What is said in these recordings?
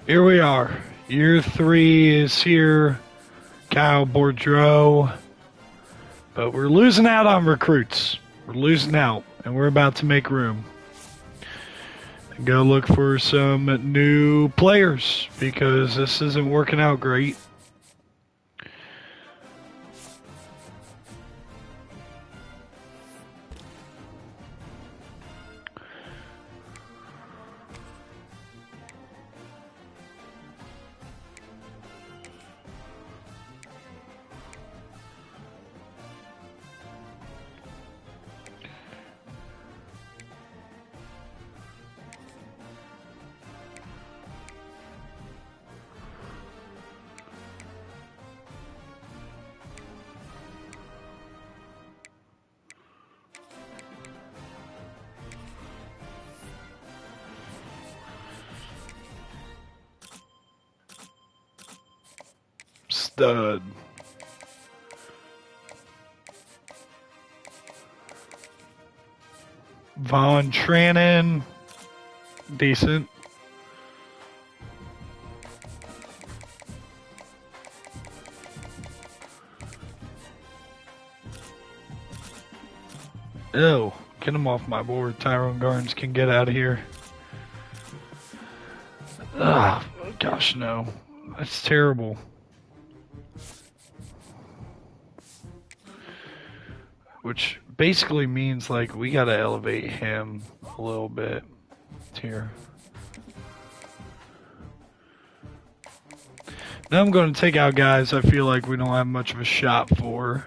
Here we are. Year 3 is here. Kyle Boudreau. But we're losing out on recruits. We're losing out, and we're about to make room. And go look for some new players because this isn't working out great. Stud. Von Trannon. Decent. Ew. Get him off my board. Tyrone Garnes can get out of here. Ugh. Gosh, no. That's terrible. Which basically means, like, we gotta elevate him a little bit here. Now I'm going to take out guys I feel like we don't have much of a shot for.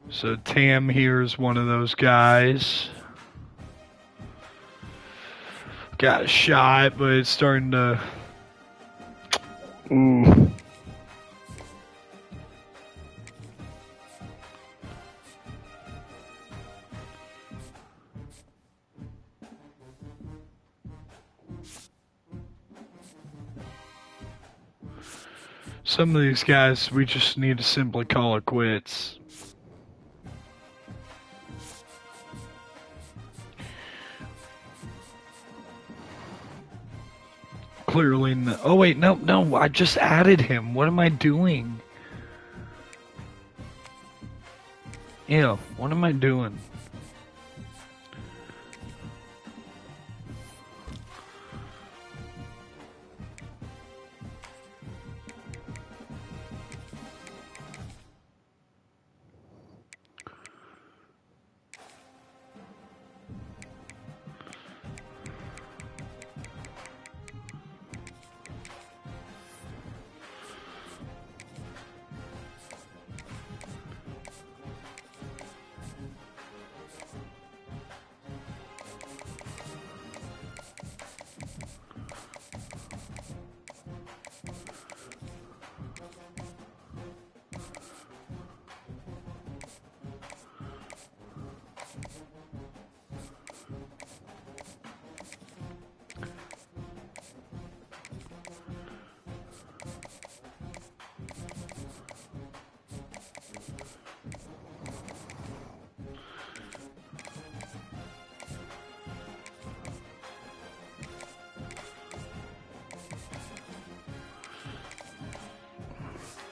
So Tam here is one of those guys. Got a shot, but it's starting to... Ooh. Some of these guys, we just need to simply call it quits. Clearly, no. Oh wait, no, I just added him. What am I doing? Ew, what am I doing?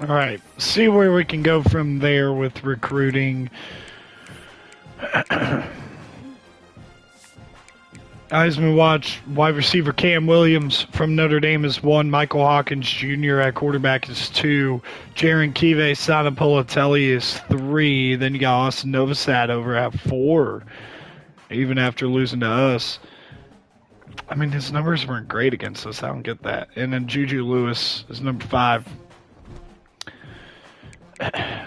All right, see where we can go from there with recruiting. Heisman Watch wide receiver Cam Williams from Notre Dame is 1. Michael Hawkins Jr. at quarterback is 2. Jaron Kive Sanapolatelli is 3. Then you got Austin Novosad over at 4, even after losing to us. I mean, his numbers weren't great against us. I don't get that. And then Juju Lewis is number 5.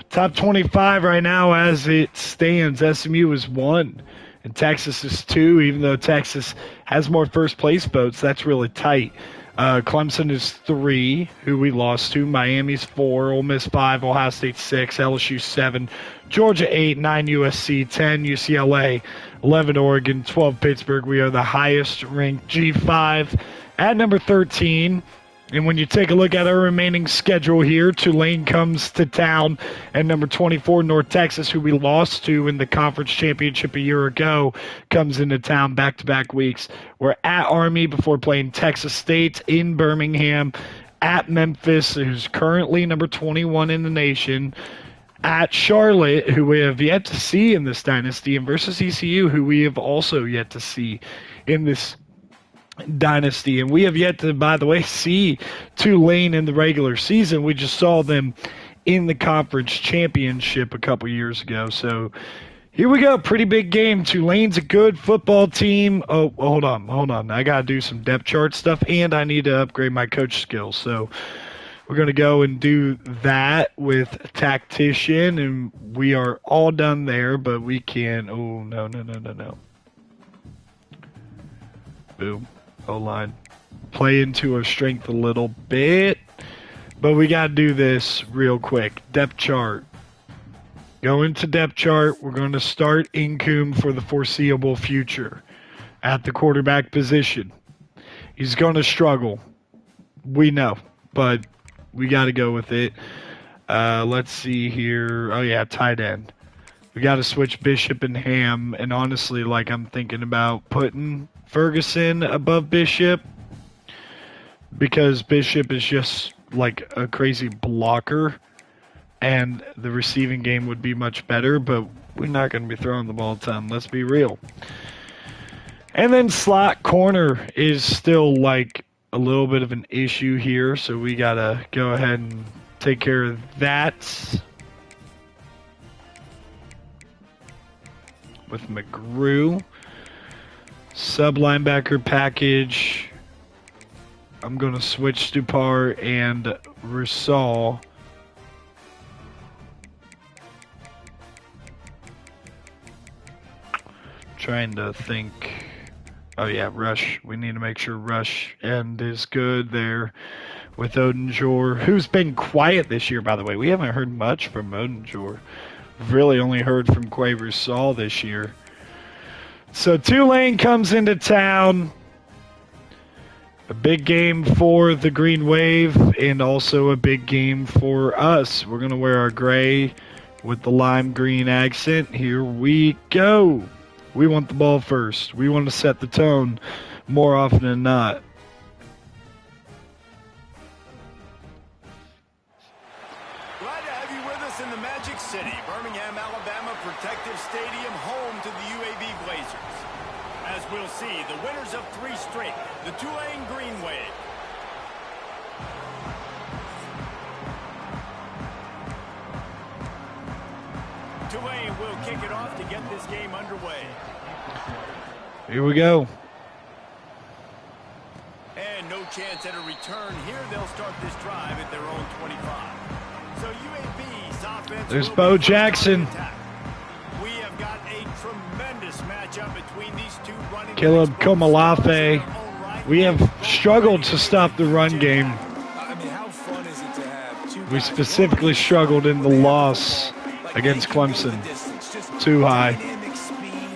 Top 25 right now as it stands. SMU is 1 and Texas is 2, even though Texas has more first place votes. That's really tight. Clemson is 3, who we lost to. Miami's 4, Ole Miss 5, Ohio State 6, LSU 7, Georgia 8, 9 USC, 10 UCLA, 11 Oregon, 12 Pittsburgh. We are the highest ranked G5 at number 13. And when you take a look at our remaining schedule here, Tulane comes to town, and number 24, North Texas, who we lost to in the conference championship a year ago, comes into town back-to-back weeks. We're at Army before playing Texas State in Birmingham, at Memphis, who's currently number 21 in the nation, at Charlotte, who we have yet to see in this dynasty, and versus ECU, who we have also yet to see in this dynasty. And we have yet to, by the way, see Tulane in the regular season. We just saw them in the conference championship a couple years ago. So here we go. Pretty big game. Tulane's a good football team. Oh, hold on. I got to do some depth chart stuff, and I need to upgrade my coach skills. So we're going to go and do that with Tactician, and we are all done there, but we can... Oh, no. Boom. O-line. Play into our strength a little bit, but we got to do this real quick. Depth chart. Go into depth chart. We're going to start Incoom for the foreseeable future at the quarterback position. He's going to struggle. We know, but we got to go with it. Let's see here. Oh, yeah, tight end. We got to switch Bishop and Ham, and honestly, like, I'm thinking about putting Ferguson above Bishop because Bishop is just like a crazy blocker and the receiving game would be much better, but we're not going to be throwing the ball a ton, let's be real. And then slot corner is still like a little bit of an issue here, so we got to go ahead and take care of that with McGrew. Sub linebacker package. I'm going to switch Stupar and Rusal. Trying to think. Oh yeah, Rush. We need to make sure Rush end is good there with Odenjor, who's been quiet this year, by the way. We haven't heard much from Odenjor. We've really only heard from Quay Rusal this year. So Tulane comes into town. A big game for the Green Wave and also a big game for us. We're going to wear our gray with the lime green accent. Here we go. We want the ball first. We want to set the tone more often than not. Glad to have you with us in the Magic City, Birmingham, Alabama Protective Stadium, home to the UAB Blazers. As we'll see, the winners of 3 straight, the Tulane Green Wave. Tulane will kick it off to get this game underway. Here we go. And no chance at a return here. They'll start this drive at their own 25. So UAB's offense. There's Bo Jackson. We have got a tremendous matchup between these two running Caleb Komalafe. We have struggled to stop the run game. I mean, how fun is it to have two We specifically struggled in the loss against Clemson. Too high. dynamic speed,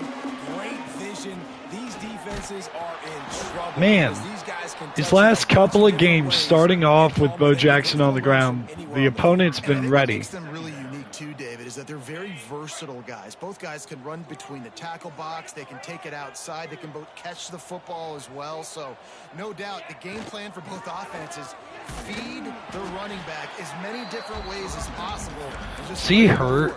great vision. These defenses are in trouble. Man, These guys can these touch last it a bunch couple of different games, ways. starting off with Bo Jackson on the ground, the opponent's been ready. Makes them really unique too, David, is that they're very versatile guys. Both guys can run between the tackle box. They can take it outside. They can both catch the football as well. So, no doubt, the game plan for both offenses, feed the running back as many different ways as possible. And just See hurt.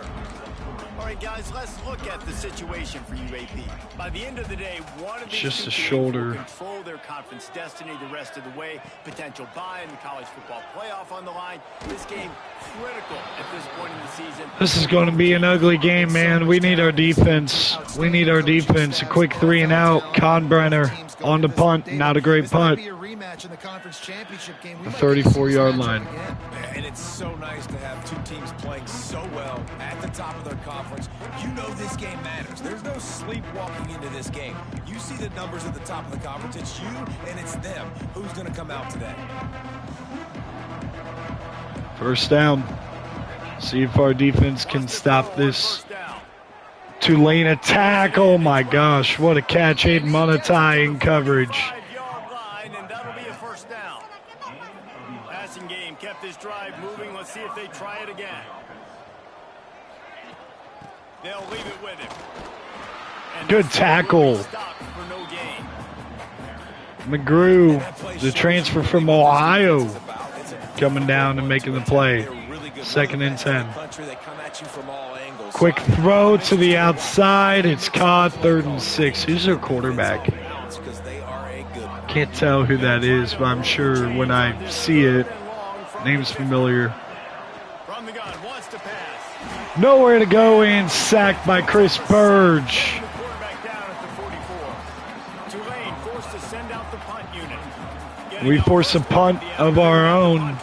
All right, guys, let's look at the situation for UAB. By the end of the day, one of these Just two a teams shoulder. will control their conference destiny the rest of the way. Potential bye in the college football playoff on the line. This game critical at this point in the season. This is going to be an ugly game, man. We need our defense. We need our defense. A quick 3 and out. Conbrenner on the punt. Not a great punt. Be a rematch in the conference championship game. We The might get to see 34-yard this line. matchup again. And it's so nice to have two teams playing so well at the top of their conference. You know this game matters. There's no sleepwalking into this game. You see the numbers at the top of the conference. It's you and it's them. Who's going to come out today? First down. See if our defense can stop this First down. Tulane attack. Oh my gosh, what a catch. Aiden Monetai in coverage. 5-yard line, and that'll be a first down. passing game kept this drive moving. Let's see if they try it again. They'll leave it with him. And Good tackle. for no gain. McGrew, the transfer from Ohio, coming down and making the play. 2nd and 10. Quick throw to the outside. It's caught. 3rd and 6. Who's their quarterback? Can't tell who that is, but I'm sure when I see it, name's familiar. From the gun, wants to pass. Nowhere to go and sacked by Chris Burge. Quarterback down at the 44. Tulane forced to send out the punt unit. We force a punt of our own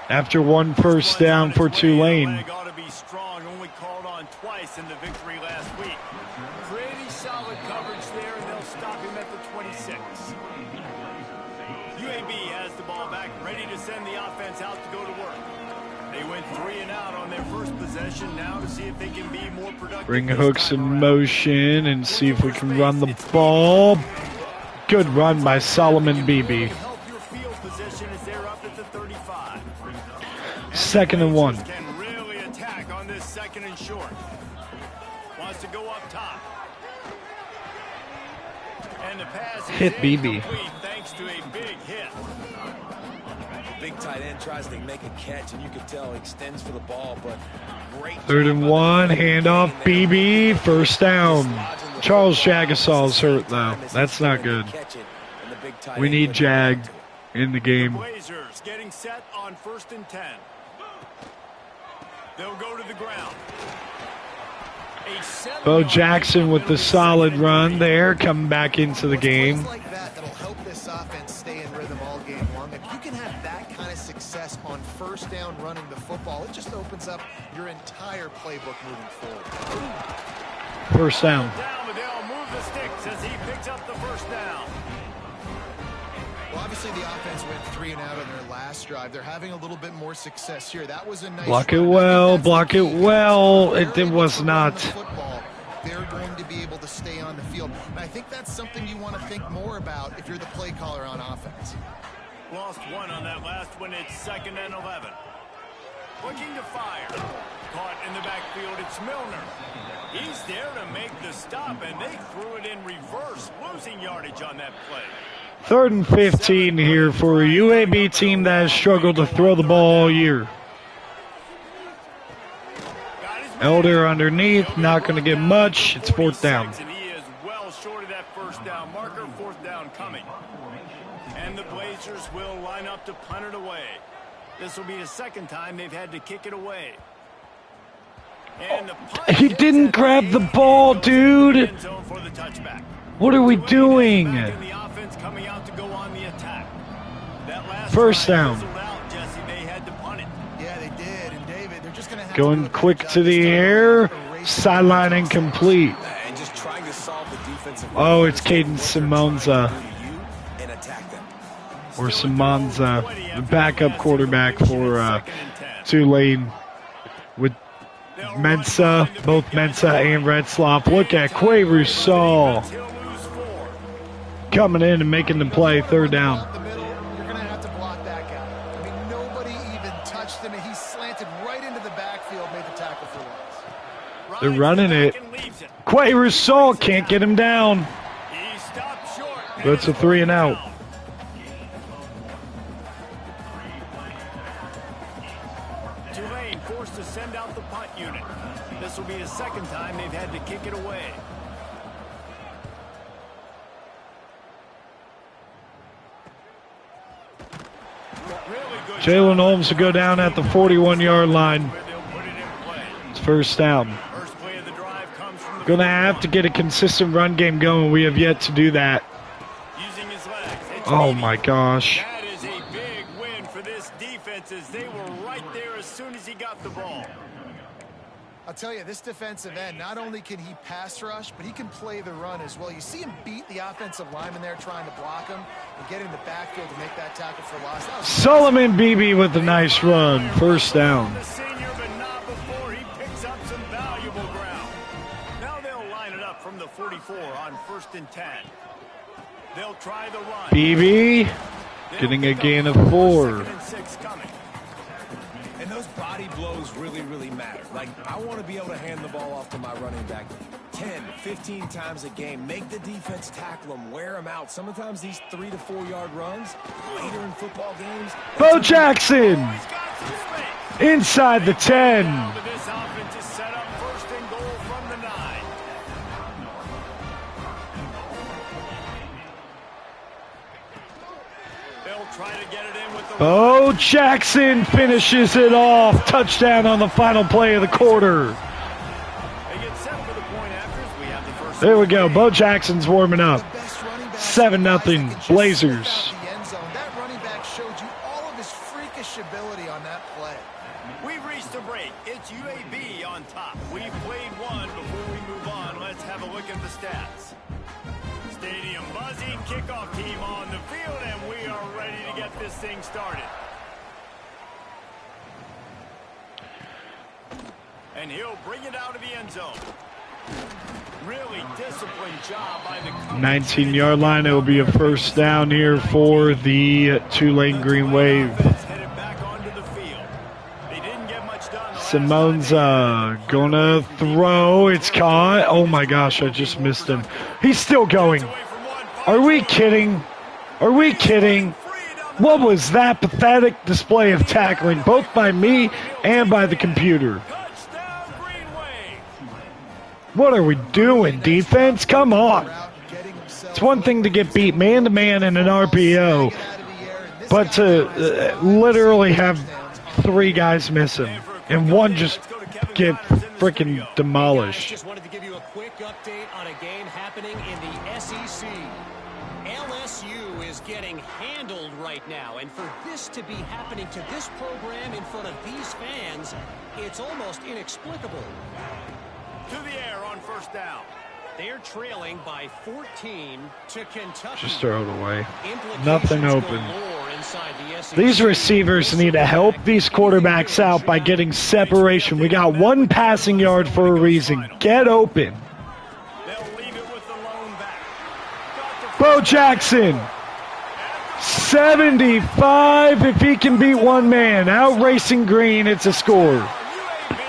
after 1 first down for Tulane. Ought to be strong, only called on twice in the victory last week. Pretty solid coverage there, and they'll stop him at the 26. UAB has the ball back, ready to send the offense out to go to work. They went 3 and out on their first possession, now to see if they can be more productive. Bring hooks in motion and see if we can run the ball. Good run by Solomon Beebe. Help your field position as they're up at the 35. 2nd and 1. Can really attack on this 2nd and short. Wants to go up top. And the pass is Hit Beebe. incomplete thanks to a big hit. Big tight end tries to make a catch, and you can tell he extends for the ball, but great. 3rd and 1. Handoff. Beebe. 1st down. Charles Jagasal's hurt, though. That's not good. We need Jag in the game. Blazers getting set on 1st and 10. They'll go to the ground. Bo Jackson with the solid run there, coming back into the game. Like that'll help this offense stay in rhythm all game long. If you can have that kind of success on 1st down running the football, it just opens up your entire playbook moving forward. 1st down. Down, but they'll move the sticks as he picks up the 1st down. Well, obviously the offense went 3 and out on their last drive. They're having a little bit more success here. That was a nice Block it run. well. Block it well. It was not. Football, they're going to be able to stay on the field. And I think that's something you want to think more about if you're the play caller on offense. Lost 1 on that last one. It's 2nd and 11. Looking to fire. Caught in the backfield. It's Milner. He's there to make the stop, and they threw it in reverse, losing yardage on that play. 3rd and 15 here for a UAB team that has struggled to throw the ball all year. Elder underneath, not going to get much. It's 4th down. And he is well short of that 1st down marker. 4th down coming. And the Blazers will line up to punt it away. This will be the 2nd time they've had to kick it away. And the punt He didn't grab the ball, dude. end zone for the touchback. What are we doing? And the offense coming out to go on the attack. That last 1st drive down. fizzled out, Jesse. They had to punt it. Yeah, they did. And David, they're just going to have Going to do a quick good to job the this time air. of Sideline incomplete. And just trying to solve the defensive. Oh, it's Caden Simonza. And attack them. Or Simonza, the backup quarterback for Tulane. With Mensa, both Mensa and Retzloff. Look at Carousel coming in and making the play. 3rd down. the middle, you're going to have to block that guy. I mean, nobody even touched him, and he slanted right into the backfield, made the tackle for loss. They're running it. Carousel can't get him down. He stopped short. That's a 3 and out. Tulane forced to send out the punt unit. This will be the 2nd time they've had to kick it away. Jalen Holmes will go down at the 41-yard line. Where they'll put it in play. It's 1st down. First play of the drive comes from the Gonna have to get a consistent run game going. We have yet to do that. using his legs. It's Oh Beebe. my gosh. That is a big win for this defense as they were right there as soon as he got the ball. I'll tell you, this defensive end, not only can he pass rush, but he can play the run as well. You see him beat the offensive lineman there trying to block him and get in the backfield to make that tackle for loss. That was Solomon Beebe with a nice run. 1st down. The senior, but not before he picks up some valuable ground. Now they'll line it up from the 44 on 1st and 10. They'll try the run. Beebe getting a gain of 4. 2nd and 6 coming. body blows really, really matter. Like, I want to be able to hand the ball off to my running back 10, 15 times a game. Make the defense tackle them, wear them out. Sometimes these 3 to 4 yard runs later in football games. Bo Jackson inside the 10. This offense is set up first and goal from the 9. They'll try to get it in with the Bo Jackson finishes it off. Touchdown on the final play of the quarter. They get set for the point afters. We have the first. There we go. Bo Jackson's warming up. 7-0 Blazers. That running back showed you all of his freakish ability on that play. We've reached a break. It's UAB on top. We've played one. Before we move on, let's have a look at the stats. Stadium buzzing, kickoff team on the field, and we are ready to get this thing started. And he'll bring it out of the end zone. Really disciplined job by the 19-yard line. It will be a first down here for the Tulane Green Wave. Headed back onto the field. They didn't get much done. Simone's gonna throw. It's caught. Oh my gosh, I just missed him. He's still going. Are we kidding? Are we kidding? What was that pathetic display of tackling, both by me and by the computer? Touchdown, Green Wave. What are we doing, defense? Come on. It's one thing to get beat man-to-man in an RPO, but to literally have 3 guys miss him and one just get freaking demolished. Just wanted to give you a quick update on a game happening in the SEC. LSU is getting handled right now, and for this to be happening to this program in front of these fans, it's almost inexplicable. To the air on first down. They're trailing by 14 to Kentucky. Just throw it away. Implications Nothing open. galore inside the SEC. These receivers need to help these quarterbacks out by getting separation. We got 1 passing yard for a reason. Get open. They'll leave it with the lone back. Bo Jackson, 75 if he can beat one man. Out racing Green, it's a score. UAB,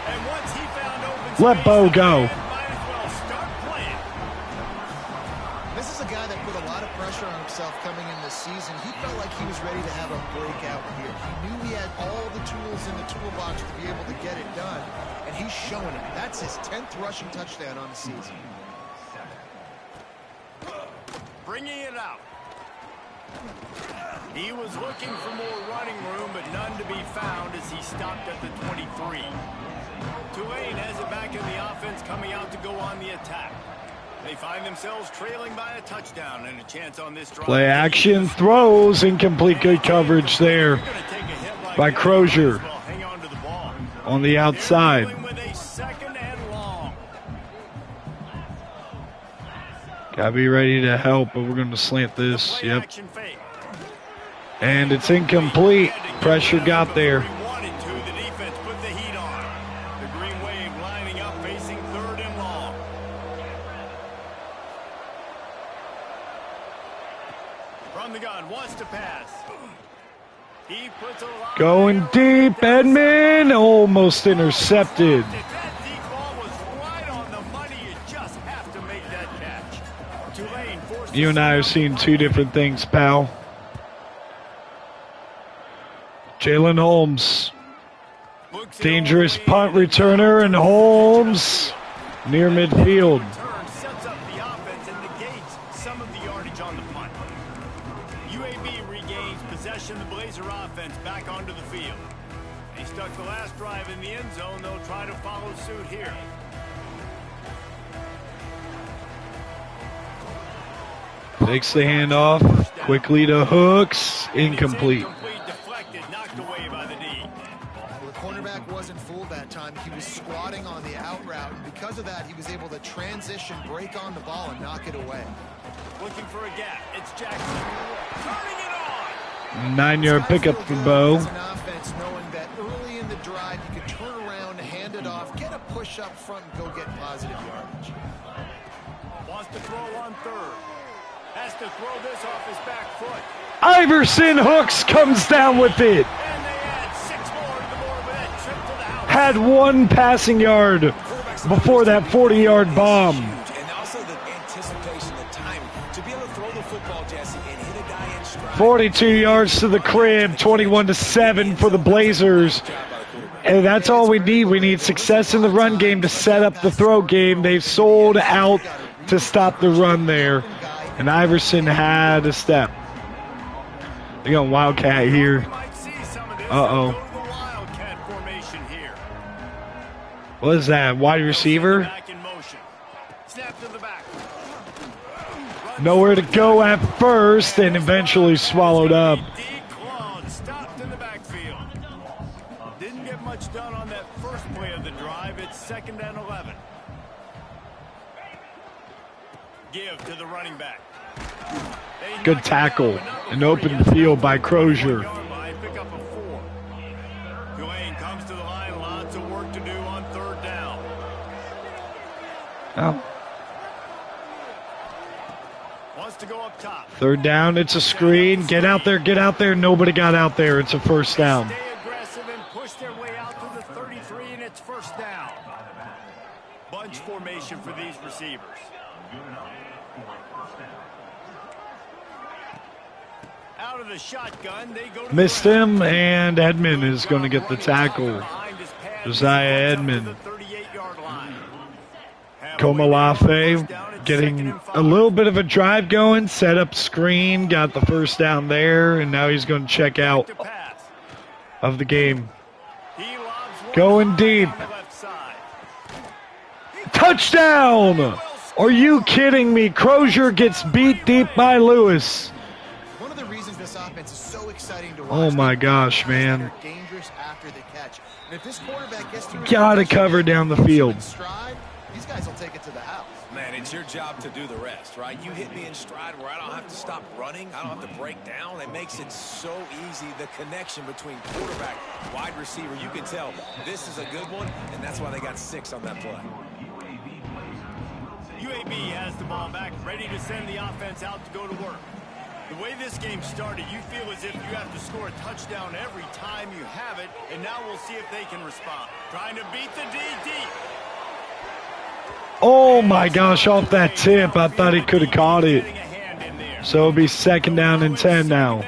and once he found open Let Bo go. might as well start playing. This is a guy that put a lot of pressure on himself coming in this season. He felt like he was ready to have a breakout here. He knew he had all the tools in the toolbox to be able to get it done, and he's showing it. That's his 10th rushing touchdown on the season. Bringing it out. He was looking for more running room, but none to be found as he stopped at the 23. Tulane has it back in the offense, coming out to go on the attack. They find themselves trailing by a touchdown and a chance on this drive. Play action, throws, incomplete, good coverage there by Crozier Hang on to the ball. on the outside. Dealing with a second and long. Gotta be ready to help, but we're gonna slant this. Play Yep. action fake. And it's incomplete. Pressure got there. He wanted to. The defense put the heat on. The Green Wave lining up, facing third and long. From the gun, wants to pass. He puts a lot Going deep, Edmond, almost intercepted. If that deep ball was right on the money, you just have to make that catch. Tulane forced You and I have seen 2 different things, pal. Jalen Holmes, dangerous punt returner, and Holmes near midfield. Turn sets up the offense and negates some of the yardage on the punt. UAB regains possession. The Blazer offense back onto the field. They stuck the last drive in the end zone. They'll try to follow suit here. Takes the handoff quickly to Hooks, incomplete. Deflected, knocked away by the D. The cornerback wasn't fooled that time. He was squatting on the out route, and because of that, he was able to transition, break on the ball, and knock it away. Looking for a gap. It's Jackson. Turning it on. 9-yard pickup for Bo. As an offense, knowing that early in the drive, you could turn around, hand it off, get a push up front, and go get positive yardage. Wants to throw on third. Has to throw this off his back foot. Iverson Hooks comes down with it. And they add 6 more to the board with had 1 passing yard before that 40-yard bomb. And also the anticipation, the timing. To be able to throw the football, Jesse, and hit a guy in stride. 42 yards to the crib, 21-7 for the Blazers. And that's all we need. We need success in the run game to set up the throw game. They've sold out to stop the run there. And Iverson had a step. They're going Wildcat here. Uh-oh. What is that? Wide receiver? Nowhere to go at first and eventually swallowed up. Stopped in the backfield. Didn't get much done on that first play of the drive. It's 2nd and 11. Give to the running back. Good tackle. An open field by Crozier. Pick up a 4. Tulane comes to the line. Lots of work to do on 3rd down. Oh. Wants to go up top. 3rd down, it's a screen. Get out there, get out there. Nobody got out there. It's a 1st down. Stay aggressive and push their way out to the 33, and it's 1st down. Bunch formation for these receivers. Out of the shotgun, they go to Missed him, and Edmond is going to get the tackle. Josiah Edmond. Komalafe getting a little bit of a drive going, set up screen, got the 1st down there, and now he's going to check out of the game. Going deep. Touchdown! Are you kidding me? Crozier gets beat deep by Lewis. One of the reasons this offense is so exciting to watch. Oh my gosh, man. They're dangerous after the catch. And if this quarterback gets through, Gotta cover down the field. Stride, these guys will take it to the house. Man, it's your job to do the rest, right? You hit me in stride where I don't have to stop running. I don't have to break down. It makes it so easy. The connection between quarterback, wide receiver, you can tell this is a good one, and that's why they got 6 on that play. UAB has the ball back, ready to send the offense out to go to work. The way this game started, you feel as if you have to score a touchdown every time you have it, and now we'll see if they can respond. Trying to beat the D deep. Oh my gosh, off that tip. I thought he could have caught it. So it'll be 2nd down and 10 now.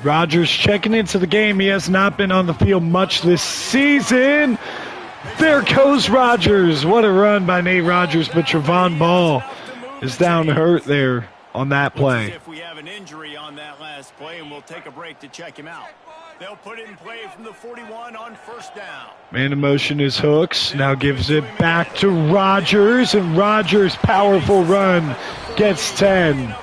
Rodgers checking into the game. He has not been on the field much this season. There goes Rodgers. What a run by Nate Rodgers, but Trevon Ball is down hurt there on that play. If we have an injury on that last play, and we'll take a break to check him out. They'll put it in play from the 41 on 1st down. Man in motion is Hooks. Now gives it back to Rodgers, and Rodgers' powerful run gets 10.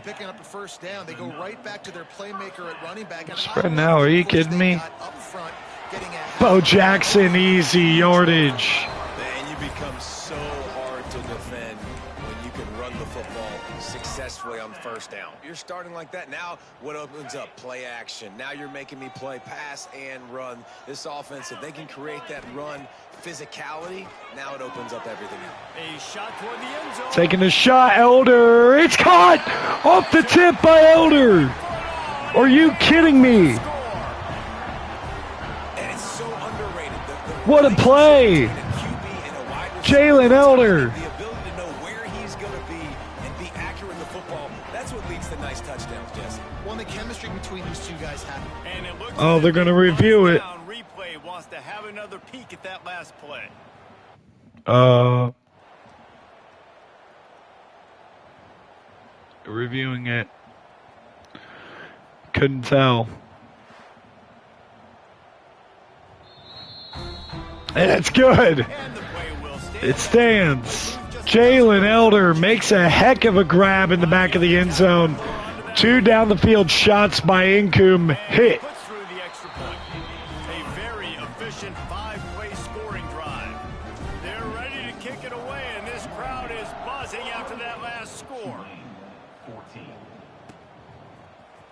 Picking up a 1st down, they go right back to their playmaker at running back. Spread now, are you kidding me? Bo Jackson, easy yardage. Man, you become so hard to defend when you can run the football successfully on 1st down. You're starting like that. Now what opens up? Play action. Now you're making me play pass and run. This offense, if they can create that run physicality, now it opens up everything else. A shot toward the end zone. Taking a shot, Elder. It's caught off the tip by Elder. Are you kidding me? And it's so underrated. What a play. Jalen Elder. The ability to know where he's going to be and be accurate in the football, that's what leads to nice touchdowns, Jesse. Well, the chemistry between these two guys happen. Oh, they're going to review it. Replay wants to have another peek at that last play. Reviewing it. Couldn't tell. That's good. It stands. Jalen Elder makes a heck of a grab in the back of the end zone. 2 down the field shots by Incoom hit. A very efficient 5-play scoring drive. They're ready to kick it away, and this crowd is buzzing after that last score.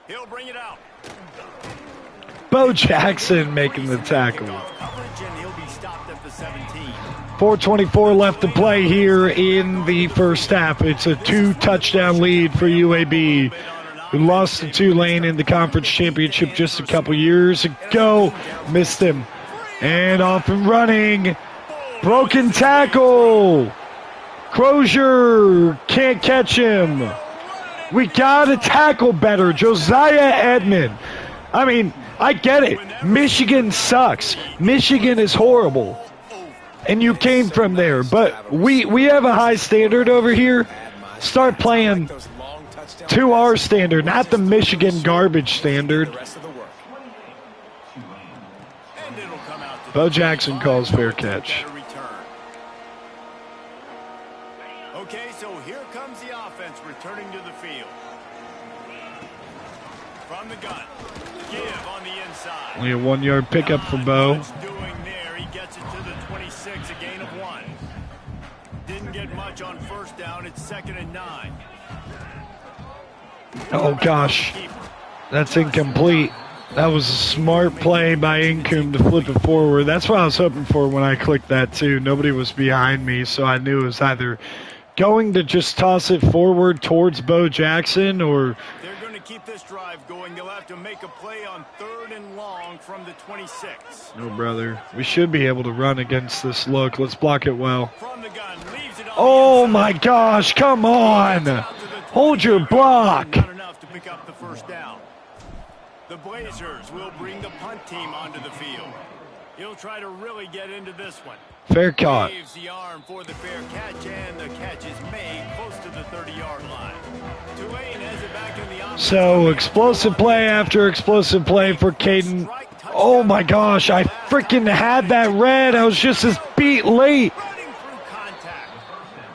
He'll bring it out. Bo Jackson making the tackle. 4:24 left to play here in the 1st half. It's a 2-touchdown lead for UAB. who lost to Tulane in the conference championship just a couple years ago. Missed him. And off and running. Broken tackle. Crozier can't catch him. We got to tackle better. Josiah Edmond. I mean, I get it. Michigan sucks. Michigan is horrible. And you came from there. But we have a high standard over here. Start playing to our standard, not the Michigan garbage standard. Bo Jackson calls fair catch. Okay, so here comes the offense returning to the field. From the gun. Give on the inside. Only a 1 yard pickup for Bo. Doing there, he gets it to the 26, a gain of 1. Didn't get much on first down. It's 2nd and 9. Oh gosh, that's incomplete. That was a smart play by Incombe to flip it forward. That's what I was hoping for when I clicked that too. Nobody was behind me, so I knew it was either going to just toss it forward towards Bo Jackson or... They're going to keep this drive going. They'll have to make a play on 3rd and long from the 26. No, brother. We should be able to run against this look. Let's block it well. From the gun, leaves it on Oh my gosh, come on! Hold your block! Not enough to pick up the first down. The Blazers will bring the punt team onto the field. He'll try to really get into this one. Fair caught. Waves the arm for the fair catch, and the catch is made close to the 30-yard line. Tulane has it back in the offense. So, explosive play after explosive play for Caden. Oh my gosh, I freaking had that read. I was just as beat late. Running through contact.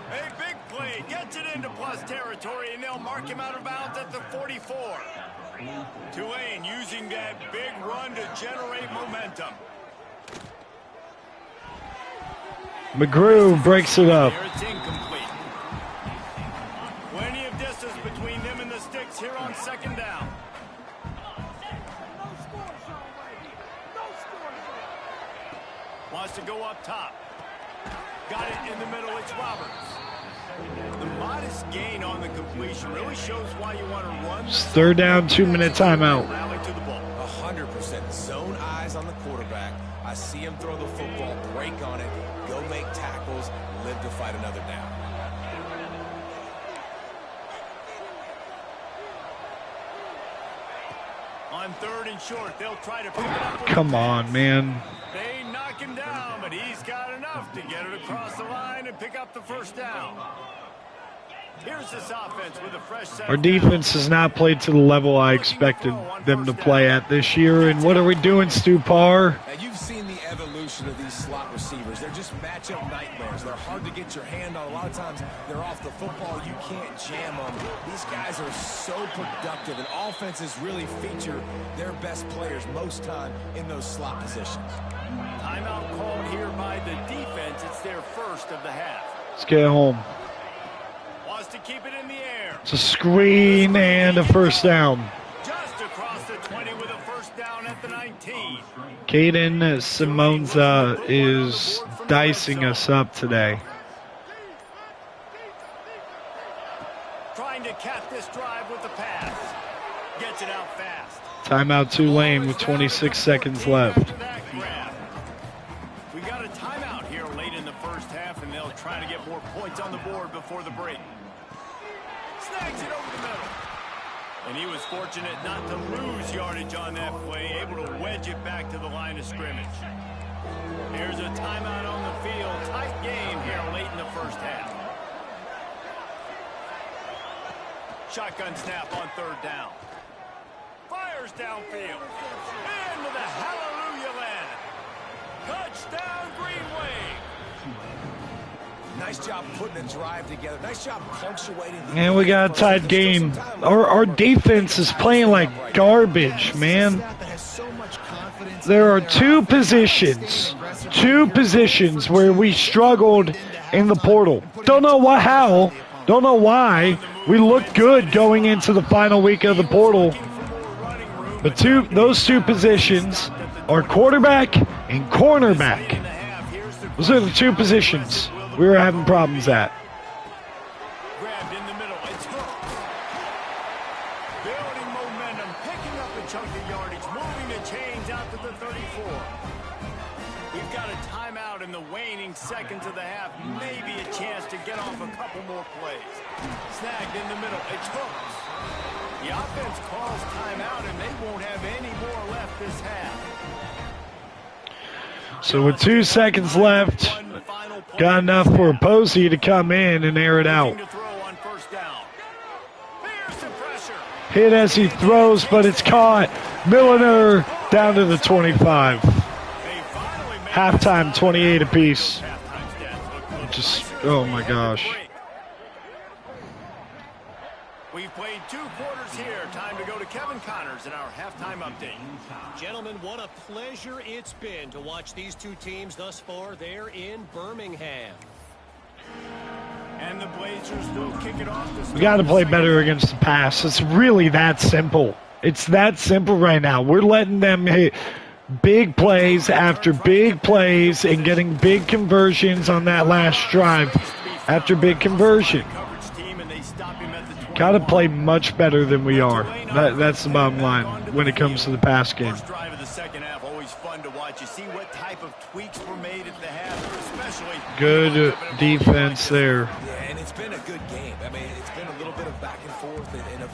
A big play gets it into plus territory, and they'll mark him out of bounds at the 44. Tulane using that big run to generate momentum. McGrew breaks it up. There it's incomplete. Plenty of distance between them and the sticks here on 2nd down. Wants to go up top. Got it in the middle. It's Roberts. The modest gain on the completion really shows why you want to run. 3rd down, 2-minute timeout. Rally to the ball. 100% zone eyes on the quarterback. I see him throw the football, break on it, go make tackles, live to fight another down. On 3rd and short, they'll try to pick it up. Come on, man. They knock him down, but he's got enough to get it across the line and pick up the first down. Here's this offense with a fresh set. Our defense has not played to the level I expected them to play at this year. And what are we doing, Stu Parr? Now, you've seen the evolution of these slot receivers. They're just matchup nightmares. They're hard to get your hand on. A lot of times, they're off the football. You can't jam them. These guys are so productive, and offenses really feature their best players most time in those slot positions. Timeout called here by the defense. It's their first of the half. Let's get home. Wants to keep it in the air. It's a screen and a first down. Just across the 20 with a first down at the 19. Caden Simonza is dicing us up today. Trying to cap this drive with the pass. Gets it out fast. Timeout Tulane with 26 seconds left. We got a timeout here late in the first half, and they'll try to get more points on the board before the break. Snags it over the middle. And he was fortunate not to lose yardage on that play, able to wedge it back to the line of scrimmage. Here's a timeout on the field. Tight game here late in the first half. Shotgun snap on 3rd down. Fires downfield. Into the hallelujah land. Touchdown, Green Wave. Nice job putting a drive together. Nice job punctuating. And we got a tied game. Our defense is playing like garbage, man. There are two positions where we struggled in the portal. Don't know how. Don't know why. We looked good going into the final week of the portal. But those two positions are quarterback and cornerback. Those are the two positions we were having problems at. Grabbed in the middle. It's hooked. Building momentum, picking up a chunk of yardage, moving the chains out to the 34. We've got a timeout in the waning seconds of the half. Maybe a chance to get off a couple more plays. Snagged in the middle. It's hooks. The offense calls timeout, and they won't have any more left this half. So with 2 seconds left, got enough for Posey to come in and air it out. Hit as he throws, but it's caught. Milliner down to the 25. Halftime, 28 apiece. Just, oh my gosh. We've played 2 quarters here. Time to go to Kevin Connors in our halftime update. Gentlemen, what a pleasure it's been to watch these 2 teams thus far there in Birmingham. And the Blazers will kick it off. We got to play better against the pass. It's really that simple. It's that simple right now. We're letting them hit big plays after big plays and getting big conversions on that last drive after big conversion. Got to play much better than we are. That's the bottom line when it comes to the pass game. First drive of the second half, always fun to watch. You see what type of tweaks were made at the half, especially. Good defense there. Yeah, and it's been a good game. I mean, it's been a little bit of back and forth in a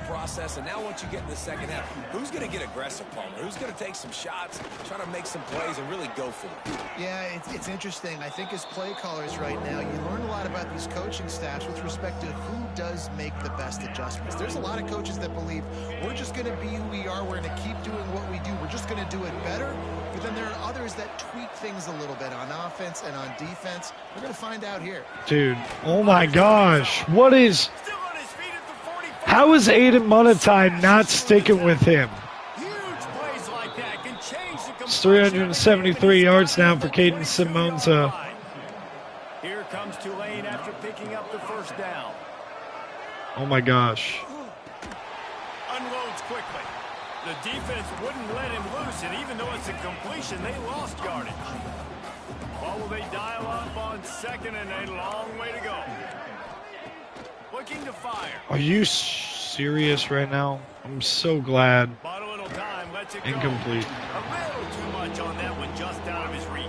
process, and now once you get in the second half, who's going to get aggressive, Palmer? Who's going to take some shots, try to make some plays, and really go for it? Yeah, it's interesting. I think as play callers right now, you learn a lot about these coaching staffs with respect to who does make the best adjustments. There's a lot of coaches that believe we're just going to be who we are. We're going to keep doing what we do. We're just going to do it better. But then there are others that tweak things a little bit on offense and on defense. We're going to find out here. Dude, oh my gosh. What is... How is Aiden Munatai not sticking with him? It's 373 yards now for Caden Simonza. Here comes Tulane after picking up the first down. Oh my gosh. Unloads quickly. The defense wouldn't let him loose, and even though it's a completion, they lost yardage. What will they dial up on second and a long way to go? Looking to fire. Are you serious right now? I'm so glad. But a little time, lets it Incomplete. go. A little too much on that one, just out of his reach.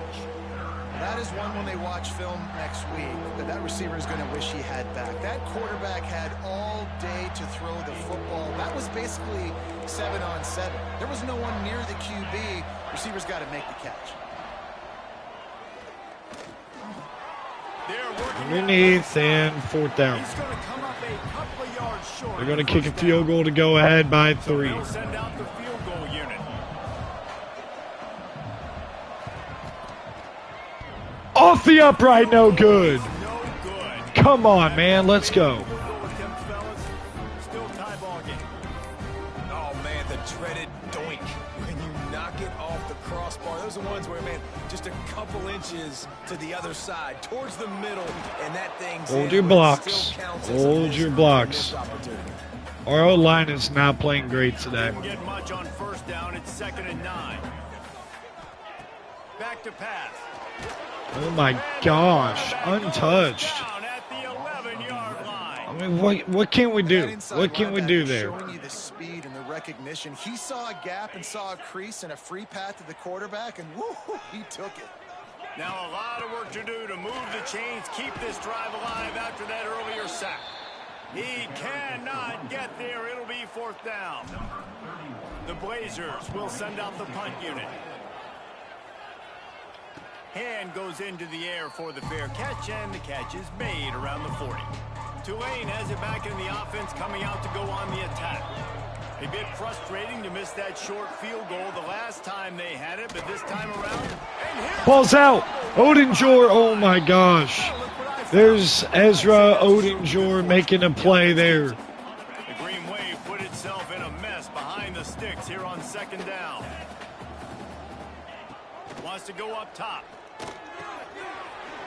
That is one when they watch film next week that receiver is going to wish he had back. That quarterback had all day to throw the football. That was basically 7-on-7. There was no one near the QB. Receiver's got to make the catch. Underneath and 4th down. He's going to come up a couple of yards short. They're going to kick a field goal to go ahead by 3. They'll send out the field goal unit. Off the upright, no good. No good. Come on, man, let's go. Still tie ball game. Oh, man, the dreaded doink. When you knock it off the crossbar, those are ones where, man, just a couple inches to the other side, towards the middle, and that thing's Hold your blocks. Hold your blocks. Our O-line is not playing great today. Didn't get much on first down. It's 2nd and 9. Back to pass. Oh my gosh, untouched. Down at the 11-yard line. I mean, what can we do? What can we do there? Showing you the speed and the recognition. He saw a gap and saw a crease and a free path to the quarterback, and woo, he took it. Now a lot of work to do to move the chains, keep this drive alive after that earlier sack. He cannot get there. It'll be 4th down. The Blazers will send out the punt unit. Hand goes into the air for the fair catch, and the catch is made around the 40. Tulane has it back in the offense, coming out to go on the attack. A bit frustrating to miss that short field goal the last time they had it, but this time around... Ball's out. Odinger, oh my gosh. There's Ezra Odinger making a play there. The Green Wave put itself in a mess behind the sticks here on 2nd down. Wants to go up top.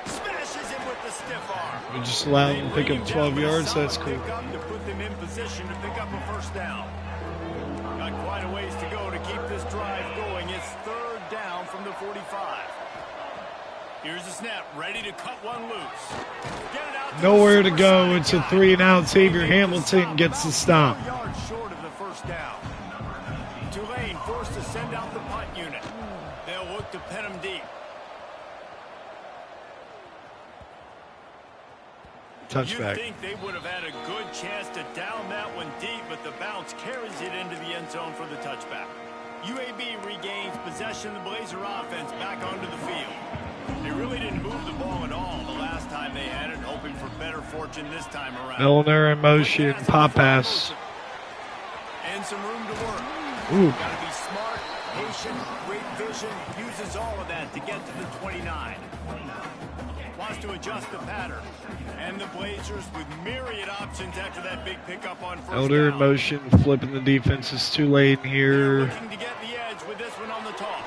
Smashes him with the stiff arm. We just allowed him to pick up 12 yards. That's cool. To put them in position to pick up a first down. Got quite a ways to go to keep this drive going. It's 3rd down from the 45. Here's the snap, ready to cut one loose. Get it out to Nowhere the to go. super It's a side 3 and out. guy. Xavier Hamilton gets the stop. 4 yards short of the first down. Tulane forced to send out the punt unit. They'll look to pin him deep. Touchback. You'd think they would have had a good chance to down that one deep, but the bounce carries it into the end zone for the touchback. UAB regains possession of the Blazer offense back onto the field. They really didn't move the ball at all the last time they had it, hoping for better fortune this time around. Milner in motion, pop pass. And some room to work. Ooh. Got to be smart, patient, great vision, uses all of that to get to the 29. Wants to adjust the pattern. And the Blazers with myriad options after that big pickup on first Elder in down. motion, flipping the defense is too late They're here. looking to get the edge with this one on the toss.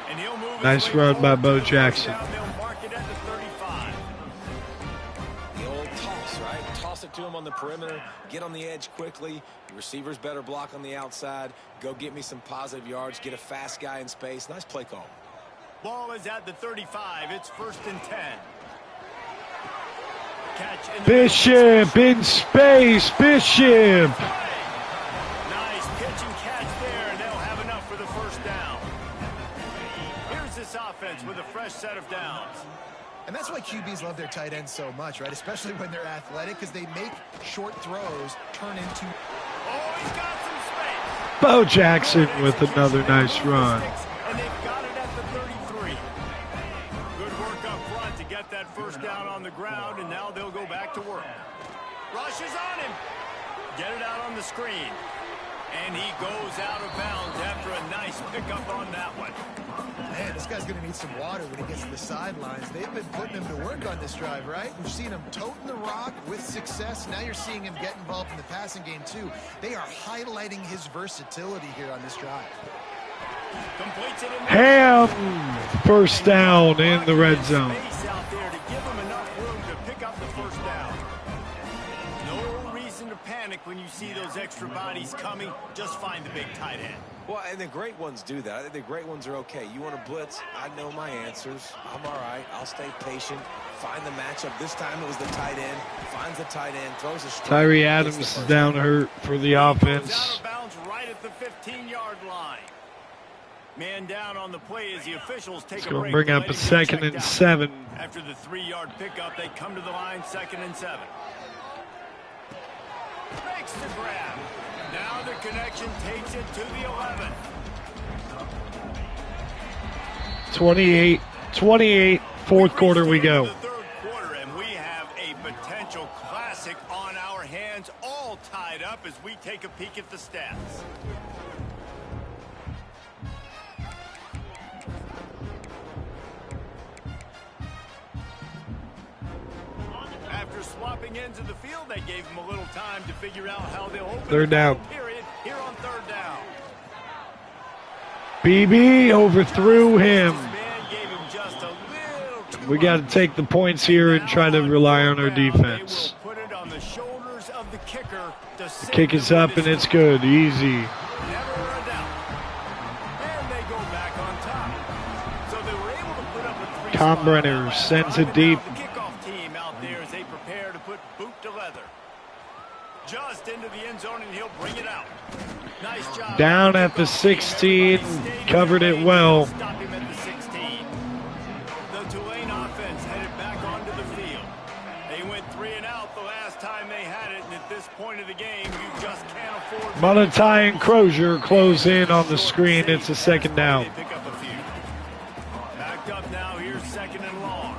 And he'll move his Nice way run by forward Bo to the first Jackson. down. They'll mark it at the 35. The old toss, right? Toss it to him on the perimeter. Get on the edge quickly. Your receivers better block on the outside. Go get me some positive yards. Get a fast guy in space. Nice play call. Ball is at the 35. It's 1st and 10. Catch in the Bishop in space. Bishop. Nice pitch and catch there, and they'll have enough for the first down. Here's this offense with a fresh set of downs. And that's why QBs love their tight ends so much, right? Especially when they're athletic, because they make short throws turn into... Oh, he's got some space. Bo Jackson with another nice run. And they've got it at the 33. Good work up front to get that first down on the ground, and now they'll go back to work. Rush is on him. Get it out on the screen. And he goes out of bounds after a nice pickup on that one. Man, this guy's going to need some water when he gets to the sidelines. They've been putting him to work on this drive, right? We've seen him toting the rock with success. Now you're seeing him get involved in the passing game, too. They are highlighting his versatility here on this drive. Completes it in the Ham. First down in the red zone. space out there to give him enough room to pick up the first down. No reason to panic when you see those extra bodies coming. Just find the big tight end. Well, and the great ones do that. I think the great ones are okay. You want to blitz? I know my answers. I'm all right. I'll stay patient. Find the matchup. This time it was the tight end. Finds the tight end. Throws a strike. Tyree Adams is down hurt for the Goes offense. out of bounds right at the 15-yard line. Man down on the play as the officials take It's a going break. to bring to up let a him get 2nd checked and out. 7. After the 3-yard pickup, they come to the line, 2nd and 7. Makes the grab. Now the connection takes it to the 11. 28, fourth quarter we go. The third quarter, and we have a potential classic on our hands, all tied up as we take a peek at the stats. After swapping ends of the field, they gave them a little time to figure out how they'll open Third the down. period here on 3rd down. BB overthrew him. Man gave him just a little too We got to much. take the points here and try to rely on our defense. They will put it on the shoulders of the kicker to save Kick is them up with and this it's good. Easy. Never a doubt. And they go back on top. So they were able to put up a 3 Combrenner sends it deep. The kickoff team out there as they prepare to put boot to leather. Just into the end zone, and he'll bring it out. Nice job. Down at the 16, covered it well. Stop him at the 16. The Tulane offense headed back onto the field. They went 3 and out the last time they had it, and at this point of the game, you just can't afford to Malachi and Crozier close in on the screen. It's a 2nd down. They pick up a few. Backed up now. Here's 2nd and long.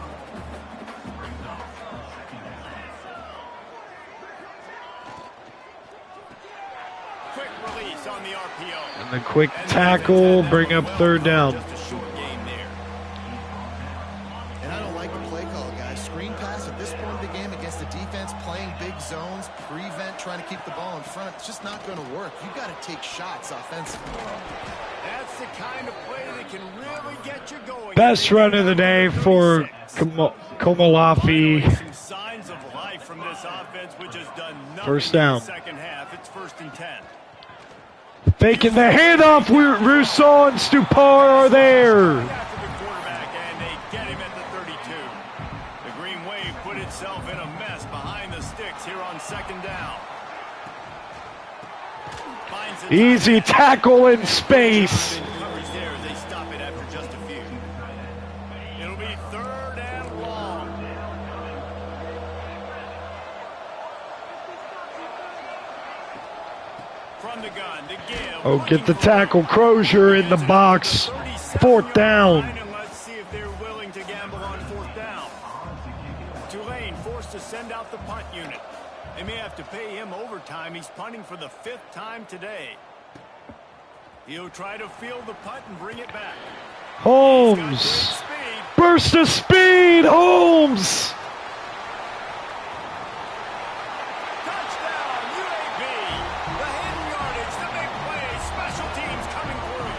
Quick release on the RPO. And the quick tackle, bring up 3rd down. Just a short game there. And I don't like the play call, guys. Screen pass at this point of the game against the defense, playing big zones, prevent, trying to keep the ball in front. It's just not going to work. You got to take shots offensively. That's the kind of play that can really get you going. Best run of the day for Komalafi. Some signs of life from this offense, which has done nothing First down. in the second half. It's 1st and 10. Faking the handoff. Rousseau and Stupar are there. After the quarterback, and they get sticks here on 2nd down. Easy tackle in space. Coverage there as they stop it after just a few. It'll be 3rd and long. From the gun to give. Oh, get the tackle. Crozier in the box. 4th down. And let's see if they're willing to gamble on 4th down. Tulane forced to send out the punt unit. They may have to pay him overtime. He's punting for the 5th time today. He'll try to field the punt and bring it back. Holmes. Burst of speed. Holmes. Touchdown, UAB. The hidden yardage, the big play, special teams coming through.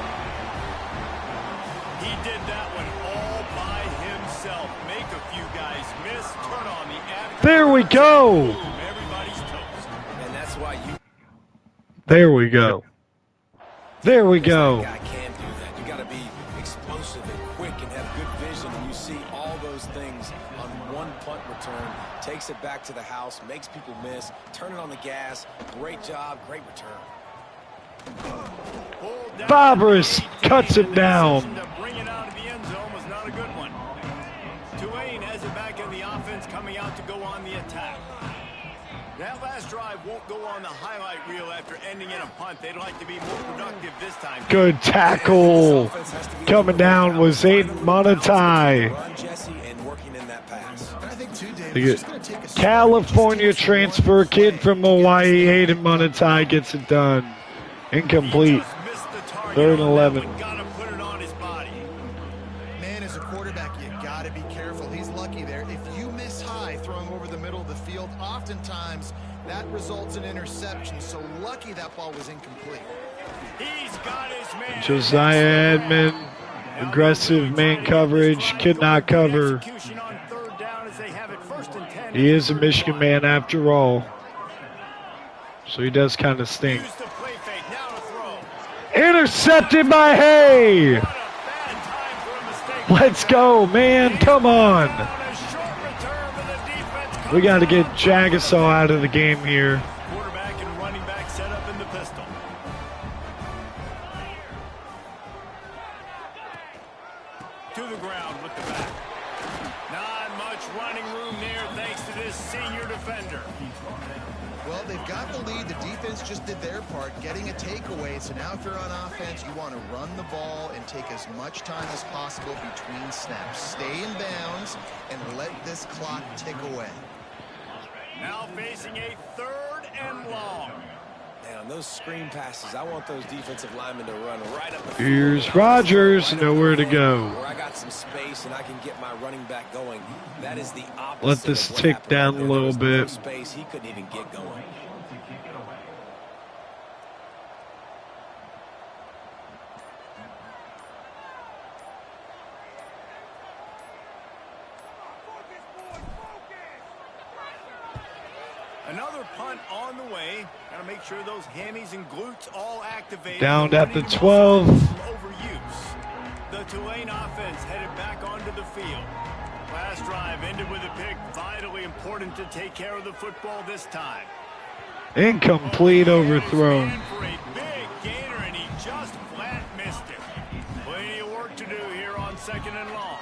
He did that one all by himself. Make a few guys miss, turn on the ad. There we go. Everybody's toast. And that's why you... There we go. There we go. That guy can do that. You got to be explosive and quick and have good vision. And you see all those things on one punt return. Takes it back to the house, makes people miss, turning on the gas. Great job, great return. Barbarous cuts him down. To bring it out of the end zone was not a good one. Tulane has it back in the offense, coming out to go on the attack. That last drive won't go on the highlight reel after ending in a punt. They'd like to be more productive this time. Good tackle. Coming down was Aiden Monetai. California transfer kid from Hawaii, Aiden Monetai gets it done. Incomplete. 3rd and 11. Man, as a quarterback, you got to be careful. He's lucky there. If you miss high throwing over the middle of the field, oftentimes that results in interception. So lucky that ball was incomplete. He's got his man. Josiah Edmond, aggressive man coverage, could not cover. He is a Michigan man after all, so he does kind of stink. Intercepted by Hay. Let's go, man. Come on. We got to get Jagasaw out of the game here. Quarterback and running back set up in the pistol. To the ground with the back. Not much running room there thanks to this senior defender. Well, they've got the lead. The defense just did their part, getting a takeaway. So now if you're on offense, you want to run the ball and take as much time as possible between snaps. Stay in bounds and let this clock tick away. Now facing a 3rd and long. Man, on those screen passes, I want those defensive linemen to run right up the field. Here's Rogers, nowhere to go. Where I got some space and I can get my running back going. That is the opposite. Let this tick down a little bit. No space, he couldn't even get going. Another punt on the way. Got to make sure those hammies and glutes all activated. Down at the 12. Overuse. The Tulane offense headed back onto the field. Last drive ended with a pick. Vitally important to take care of the football this time. Incomplete, overthrown. For a big gainer, and he just flat missed it. Plenty of work to do here on 2nd and long.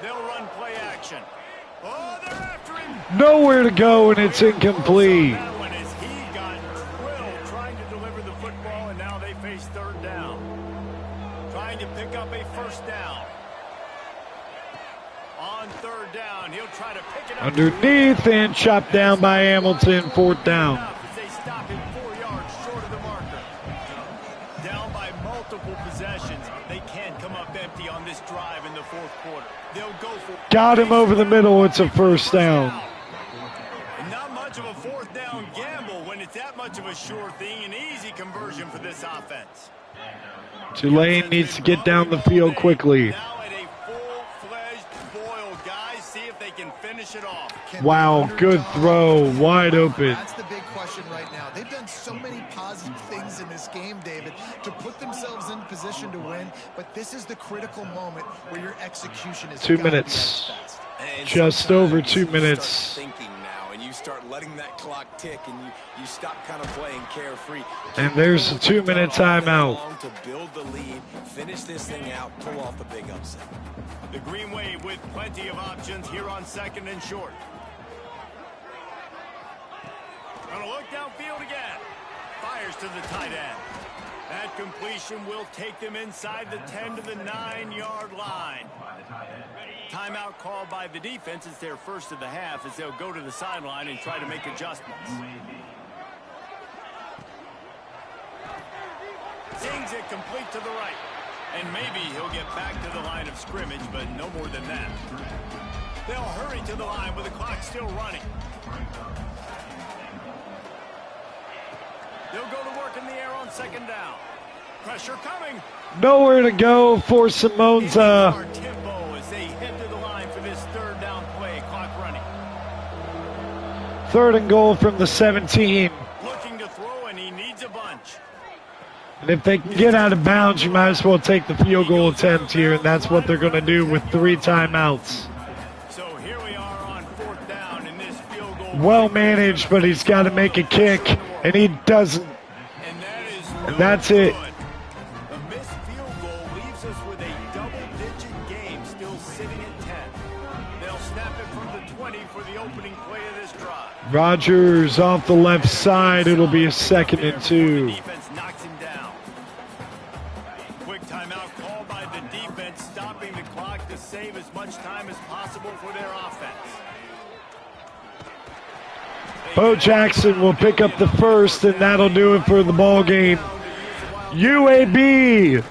They'll run play action. Oh, they're after him. Nowhere to go, and it's incomplete. That one is he got drilled trying to deliver the football, and now they face 3rd down. Trying to pick up a 1st down. On 3rd down, he'll try to pick it up. Underneath and chopped down by Hamilton, 4th down. As they stop him 4 yards short of the marker. Down by multiple possessions. They can't come up empty on this drive in the 4th quarter. They'll go for it. Got him over the middle. It's a 1st down. Not much of a 4th down gamble when it's that much of a sure thing. An easy conversion for this offense. Tulane needs to get down the field quickly. Now at a full-fledged boil, guys. See if they can finish it off. Wow, good throw. Wide open. That's the big question right now. They've done so many positive things in this game, David, to put themselves in position to win. But this is the critical moment where you're execution is 2 gotta be at its minutes. best. And Just over sometimes 2 you minutes. start thinking now, and you start letting that clock tick, and you stop kind of playing carefree. And there's a Keep doing what 2-minute you've done all day timeout. long to build the lead, finish this thing out, pull off the big upset. The Green Wave with plenty of options here on 2nd and short. Gonna look downfield again. Fires to the tight end. That completion will take them inside the 10 to the 9-yard line. Timeout called by the defense. It's their first of the half as they'll go to the sideline and try to make adjustments. Sings it complete to the right. And maybe he'll get back to the line of scrimmage, but no more than that. They'll hurry to the line with the clock still running. They'll go to work in the air on 2nd down. Pressure coming. Nowhere to go for Simonza. Our tempo as they head to the line for this 3rd down play. Clock running. 3rd and goal from the 17. Looking to throw, and he needs a bunch. And if they can get out of bounds, you might as well take the field goal attempt here, and that's what they're going to do with 3 timeouts. So here we are on 4th down in this field goal. Well managed, but he's got to make a kick, and he doesn't. And that is And that's it. good. A missed field goal leaves us with a double-digit game still sitting at 10. They'll snap it from the 20 for the opening play of this drive. Rodgers off the left side. It'll be a 2nd and 2. The defense knocks him down. Quick timeout called by the defense, stopping the clock to save as much time as possible for their offense. Bo Jackson will pick up the first, and that'll do it for the ball game. UAB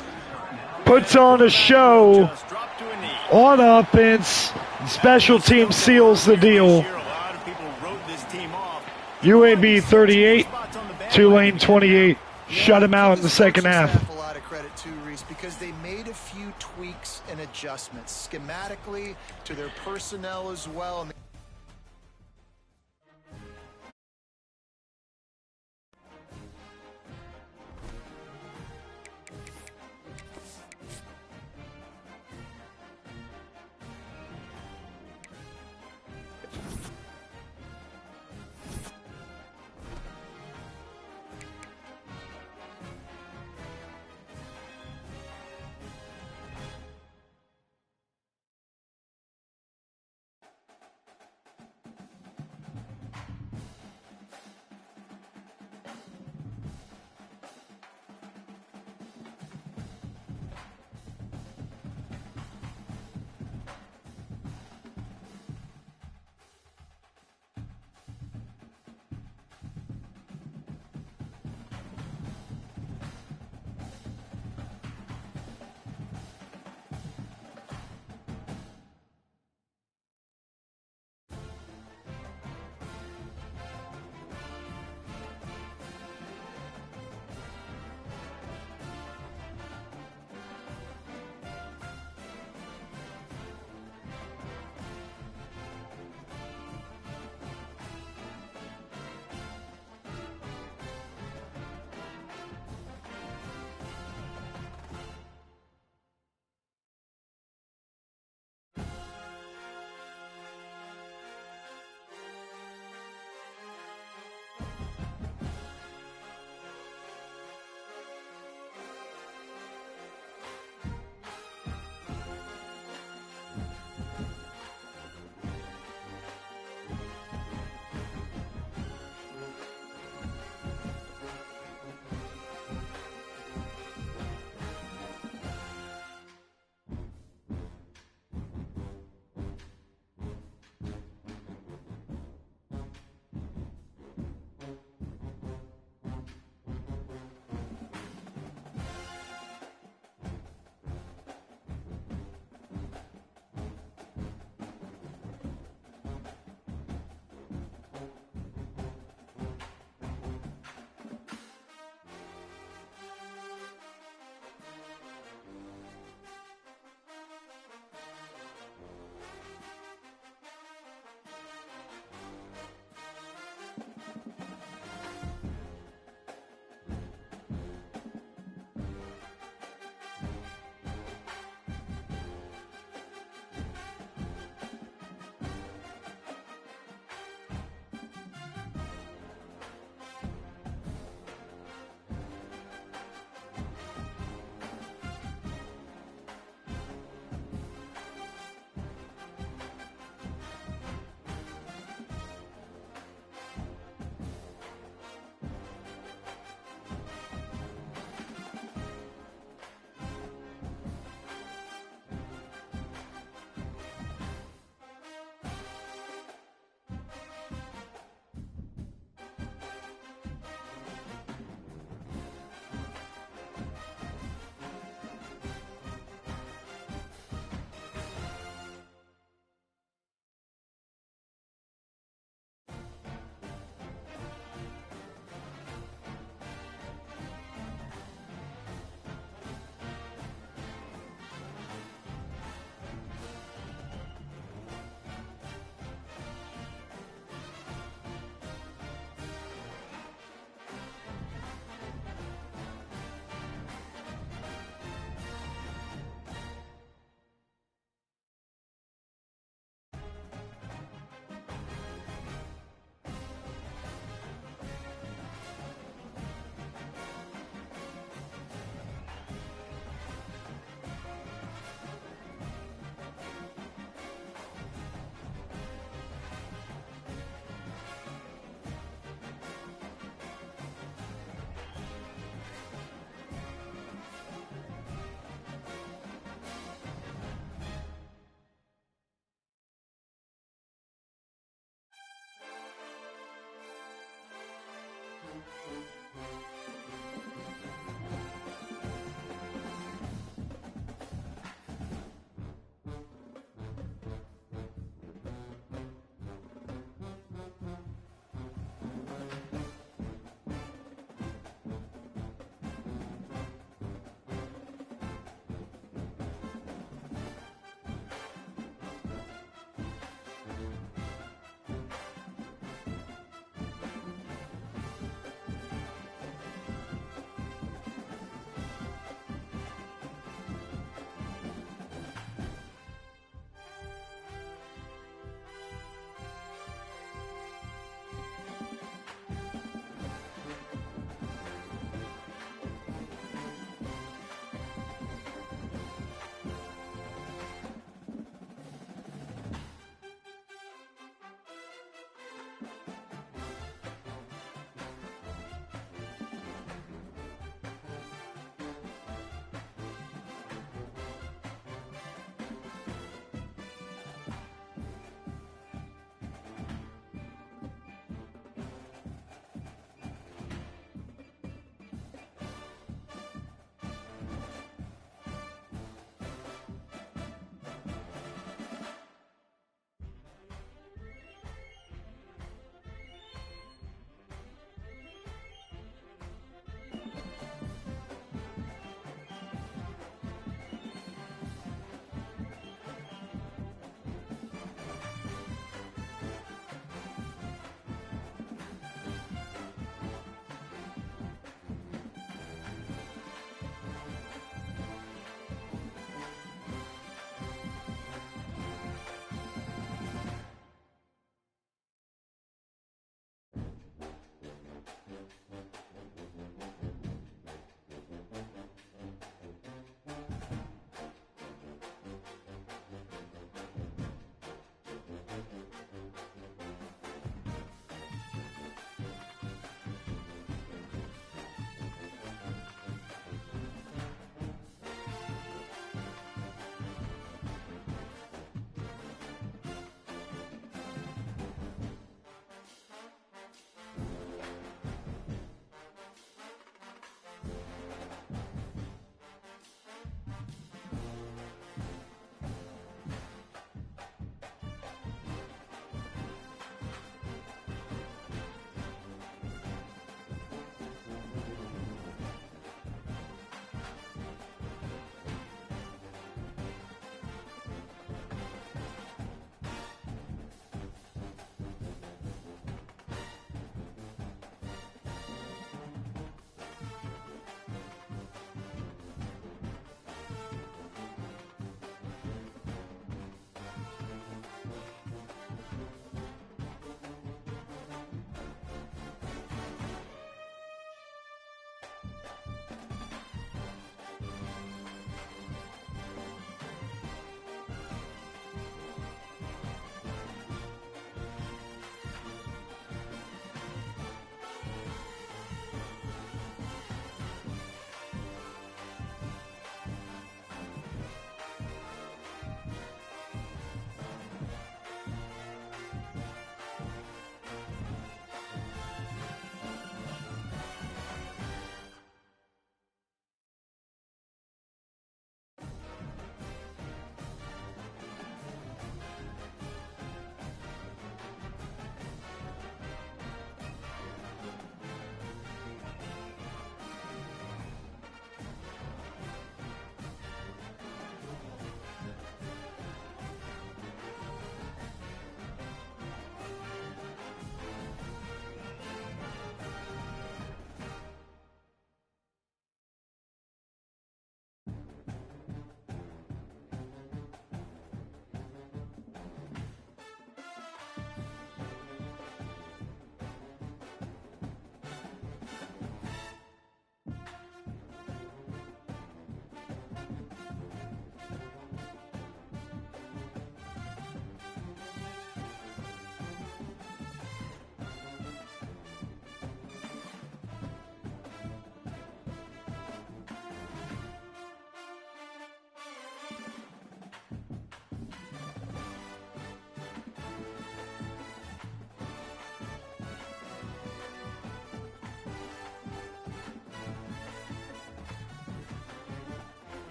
puts on a show Just drop to a knee. on offense. Special team seals the deal. A lot of people wrote this team off. UAB 38, Tulane 28. Shut him out in the second half. A lot of credit too, Reese, because they made a few tweaks and adjustments schematically to their personnel as well. And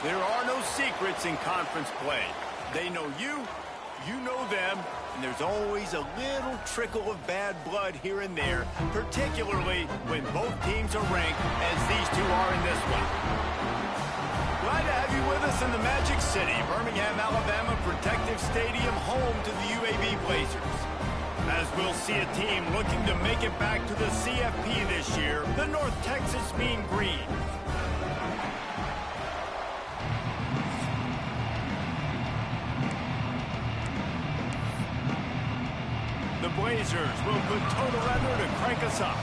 There are no secrets in conference play. They know you, you know them, and there's always a little trickle of bad blood here and there, particularly when both teams are ranked, as these two are in this one. Glad to have you with us in the Magic City, Birmingham, Alabama Protective Stadium, home to the UAB Blazers. As we'll see a team looking to make it back to the CFP this year, the North Texas Mean Green. The Blazers will put total under to crank us up.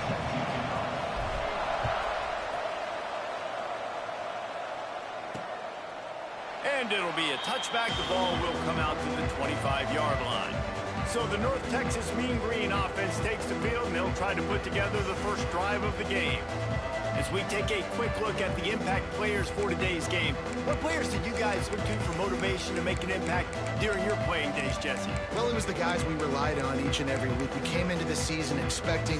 And it'll be a touchback. The ball will come out to the 25-yard line. So the North Texas Mean Green offense takes the field, and they'll try to put together the first drive of the game. As we take a quick look at the impact players for today's game, what players did you guys look to for motivation to make an impact during your playing days, Jesse? Well, it was the guys we relied on each and every week. We came into the season expecting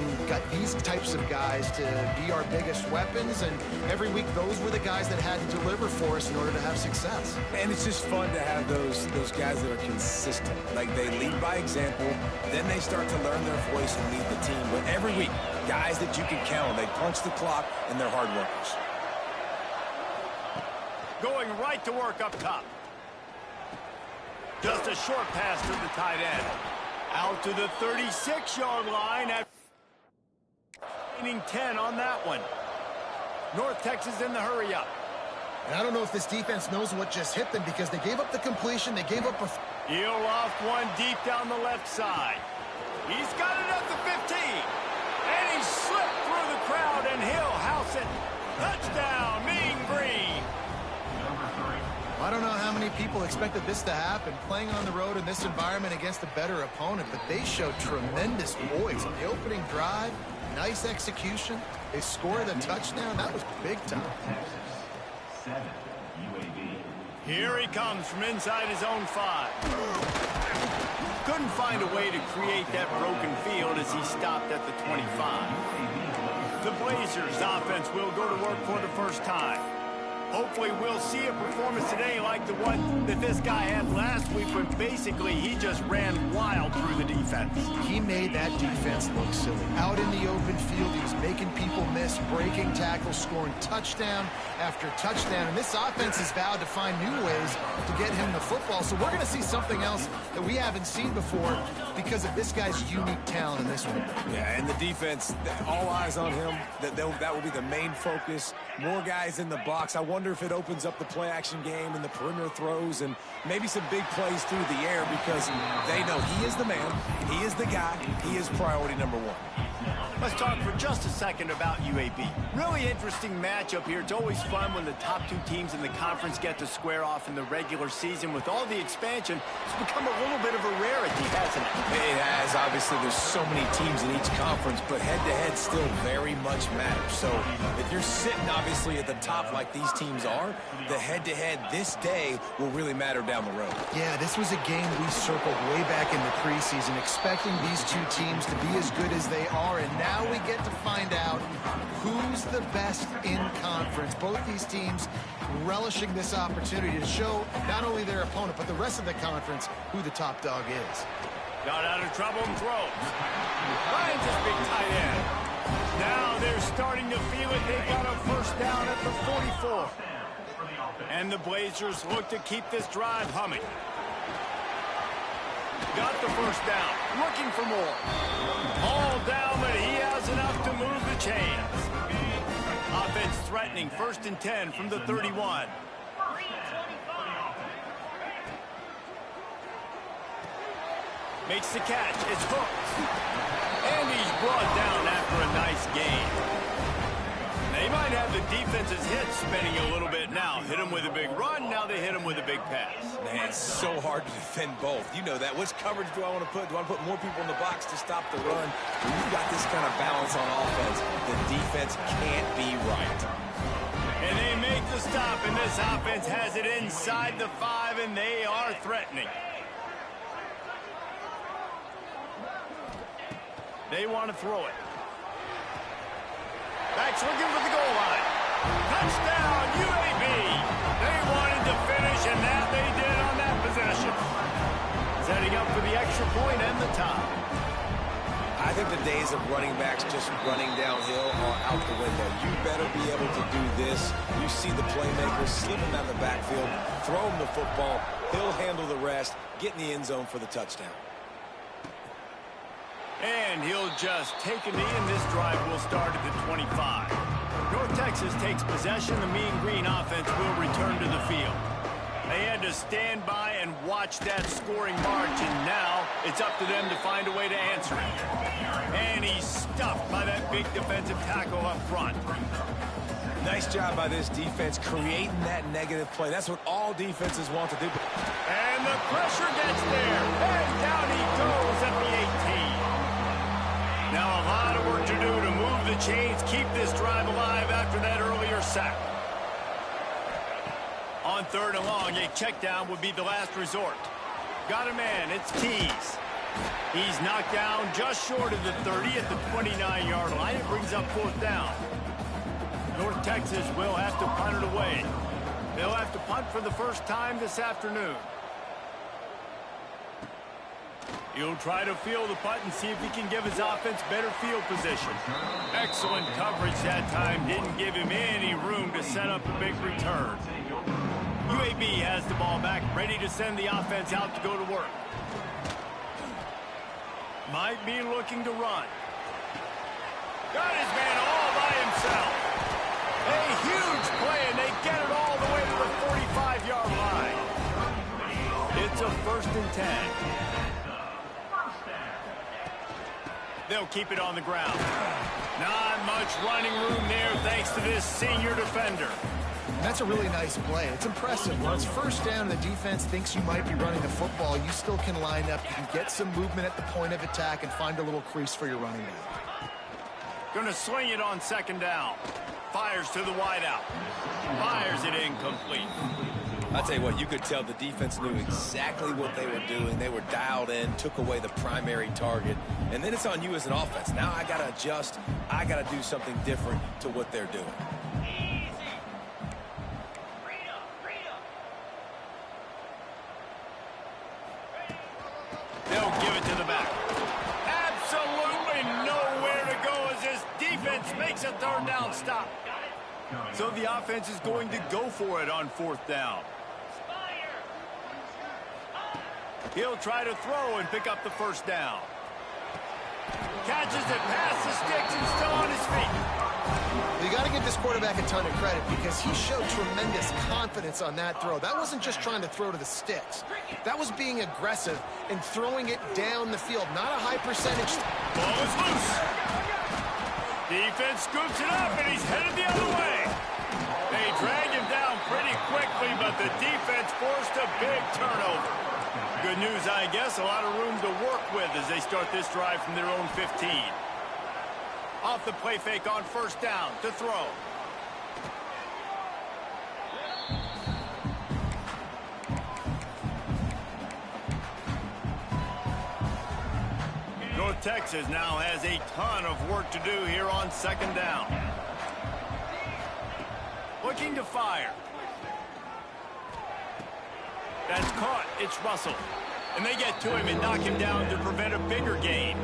these types of guys to be our biggest weapons, and every week those were the guys that had to deliver for us in order to have success. And it's just fun to have those guys that are consistent. Like, they lead by example, then they start to learn their voice and lead the team. But every week, guys that you can count on, they punch the clock, and they're hard workers. Going right to work up top. Just a short pass to the tight end. Out to the 36-yard line at 10 on that one. North Texas in the hurry up. And I don't know if this defense knows what just hit them because they gave up the completion. They gave up a... He'll off one deep down the left side. He's got it at the 15. And he slipped through the crowd, and he'll house it. Touchdown, Mean Green. I don't know how many people expected this to happen, playing on the road in this environment against a better opponent, but they showed tremendous poise on the opening drive. Nice execution. They scored a touchdown. That was big time. 7, UAB. Here he comes from inside his own 5. Couldn't find a way to create that broken field as he stopped at the 25. The Blazers offense will go to work for the first time. Hopefully we'll see a performance today like the one that this guy had last week when basically he just ran wild through the defense. He made that defense look silly. Out in the open field, he was making people miss, breaking tackles, scoring touchdown after touchdown. And this offense has vowed to find new ways to get him the football. So we're going to see something else that we haven't seen before because of this guy's unique talent in this one. Yeah, and the defense, all eyes on him. That will be the main focus. More guys in the box. I wonder if it opens up the play-action game and the perimeter throws and maybe some big plays through the air because they know he is the man, he is the guy, he is priority number 1. Let's talk for just a second about UAB. Really interesting matchup here. It's always fun when the top 2 teams in the conference get to square off in the regular season. With all the expansion, it's become a little bit of a rarity, hasn't it? It has. Obviously, there's so many teams in each conference, but head-to-head still very much matters. So if you're sitting, obviously, at the top like these teams are, the head-to-head this day will really matter down the road. Yeah, this was a game we circled way back in the preseason, expecting these 2 teams to be as good as they are, and now we get to find out who's the best in conference. Both these teams relishing this opportunity to show not only their opponent, but the rest of the conference who the top dog is. Got out of trouble and throws. Finds his big tight end. Now they're starting to feel it. They got a first down at the 44. And the Blazers look to keep this drive humming. Got the first down. Looking for more. All down, but he has enough to move the chains. Offense threatening. 1st and 10 from the 31. Makes the catch. It's hooked. And he's brought down after a nice gain. They might have the defense's head spinning a little bit now. Hit him with a big run, now they hit him with a big pass. Man, it's so hard to defend both. You know that. Which coverage do I want to put? Do I want to put more people in the box to stop the run? When you've got this kind of balance on offense, the defense can't be right. And they make the stop, and this offense has it inside the 5, and they are threatening. They want to throw it. Backs looking for the goal line. Touchdown, UAB. They wanted to finish, and that they did on that possession. Setting up for the extra point and the tie. I think the days of running backs just running downhill are out the window. You better be able to do this. You see the playmakers slipping out of the backfield, throw him the football. He'll handle the rest, get in the end zone for the touchdown. And he'll just take a knee, and this drive will start at the 25. North Texas takes possession. The Mean Green offense will return to the field. They had to stand by and watch that scoring march, and now it's up to them to find a way to answer it. And he's stuffed by that big defensive tackle up front. Nice job by this defense creating that negative play. That's what all defenses want to do. And the pressure gets there. And down he goes at the 18. Now a lot of work to do to move the chains, keep this drive alive after sack. On 3rd and long, a check down would be the last resort. Got a man, it's Tease. He's knocked down just short of the 30 at the 29-yard line. It brings up 4th down. North Texas will have to punt it away. They'll have to punt for the first time this afternoon. He'll try to field the punt and see if he can give his offense better field position. Excellent coverage that time. Didn't give him any room to set up a big return. UAB has the ball back, ready to send the offense out to go to work. Might be looking to run. Got his man all by himself. A huge play, and they get it all the way to the 45-yard line. It's a 1st and 10. They'll keep it on the ground. Not much running room there thanks to this senior defender. That's a really nice play. It's impressive. When it's 1st down and the defense thinks you might be running the football, you still can line up. You can get some movement at the point of attack and find a little crease for your running back. Gonna swing it on 2nd down. Fires to the wideout. Fires it incomplete. I'll tell you what, you could tell the defense knew exactly what they were doing. They were dialed in, took away the primary target, and then it's on you as an offense. Now I got to adjust. I got to do something different to what they're doing. They'll give it to the back. Absolutely nowhere to go as this defense makes a 3rd down stop. So the offense is going to go for it on 4th down. He'll try to throw and pick up the 1st down. Catches it past the sticks and still on his feet. You got to give this quarterback a ton of credit because he showed tremendous confidence on that throw. That wasn't just trying to throw to the sticks. That was being aggressive and throwing it down the field. Not a high percentage. Ball is loose. Defense scoops it up, and he's headed the other way. They drag him down pretty quickly, but the defense forced a big turnover. Good news, I guess, a lot of room to work with as they start this drive from their own 15. Off the play fake on 1st down to throw. North Texas now has a ton of work to do here on 2nd down. Looking to fire. That's caught. It's Russell. And they get to him and knock him down to prevent a bigger gain.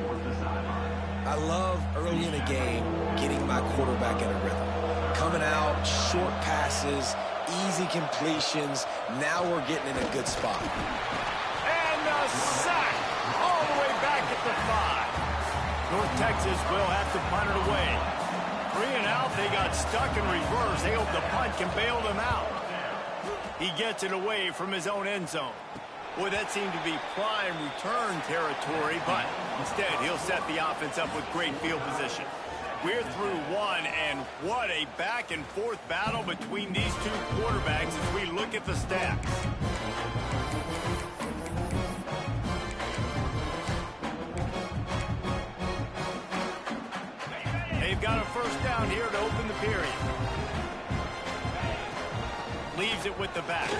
I love early in a game getting my quarterback in a rhythm. Coming out, short passes, easy completions. Now we're getting in a good spot. And a sack all the way back at the 5. North Texas will have to punt it away. 3 and out, they got stuck in reverse. They hope the punt can bail them out. He gets it away from his own end zone. Boy, that seemed to be prime return territory, but instead he'll set the offense up with great field position. We're through 1, and what a back-and-forth battle between these two quarterbacks as we look at the stats. They've got a 1st down here to open the period. Leaves it with the back.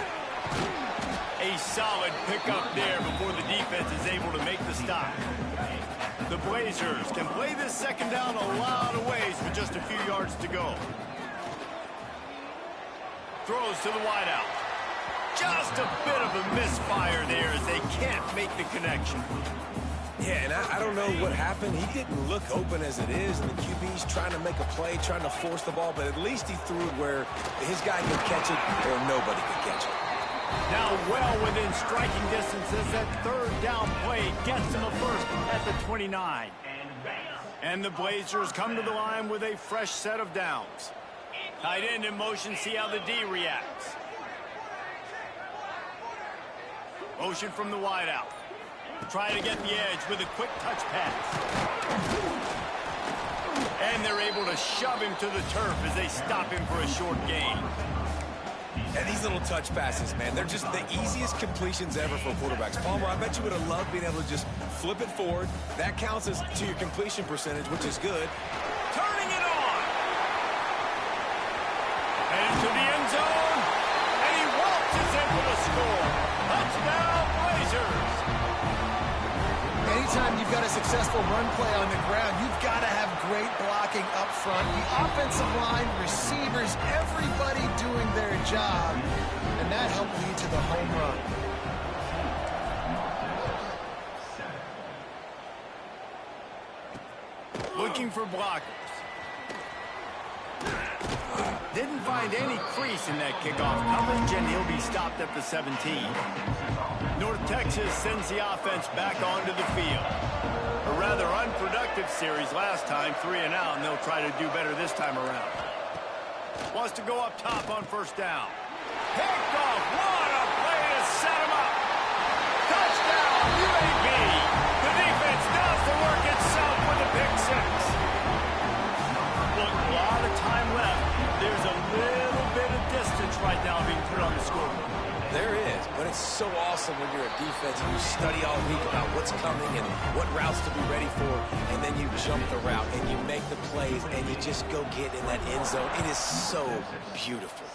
A solid pickup there before the defense is able to make the stop. The Blazers can play this 2nd down a lot of ways with just a few yards to go. Throws to the wideout. Just a bit of a misfire there as they can't make the connection. Yeah, and I don't know what happened. He didn't look open as it is, and the QB's trying to make a play, trying to force the ball, but at least he threw it where his guy could catch it or nobody could catch it. Now well within striking distance as that 3rd down play gets him a 1st at the 29. And the Blazers come to the line with a fresh set of downs. Tight end in motion, see how the D reacts. Motion from the wideout. Try to get the edge with a quick touch pass. And they're able to shove him to the turf as they stop him for a short gain. And these little touch passes, man, they're just the easiest completions ever for quarterbacks. Palmer, I bet you would have loved being able to just flip it forward. That counts as to your completion percentage, which is good. Turning it on. zone, and he waltzes in for the score. Touchdown, Blazers. Anytime you've got a successful run play on the ground, you've got to have great blocking up front. The offensive line, receivers, everybody doing their job, and that helped lead to the home run. Looking for blockers. Didn't find any crease in that kickoff coverage, and he'll be stopped at the 17. North Texas sends the offense back onto the field. A rather unproductive series last time, 3 and out, and they'll try to do better this time around. Wants to go up top on first down. Picked off. What a play to set him up. Touchdown, UAB. The defense does the work itself with a pick six. Look, a lot of time left. There's a little bit of distance right now being put on the scoreboard. There is, but it's so awesome when you're a defense and you study all week about what's coming and what routes to be ready for, and then you jump the route and you make the plays and you just go get in that end zone. It is so beautiful.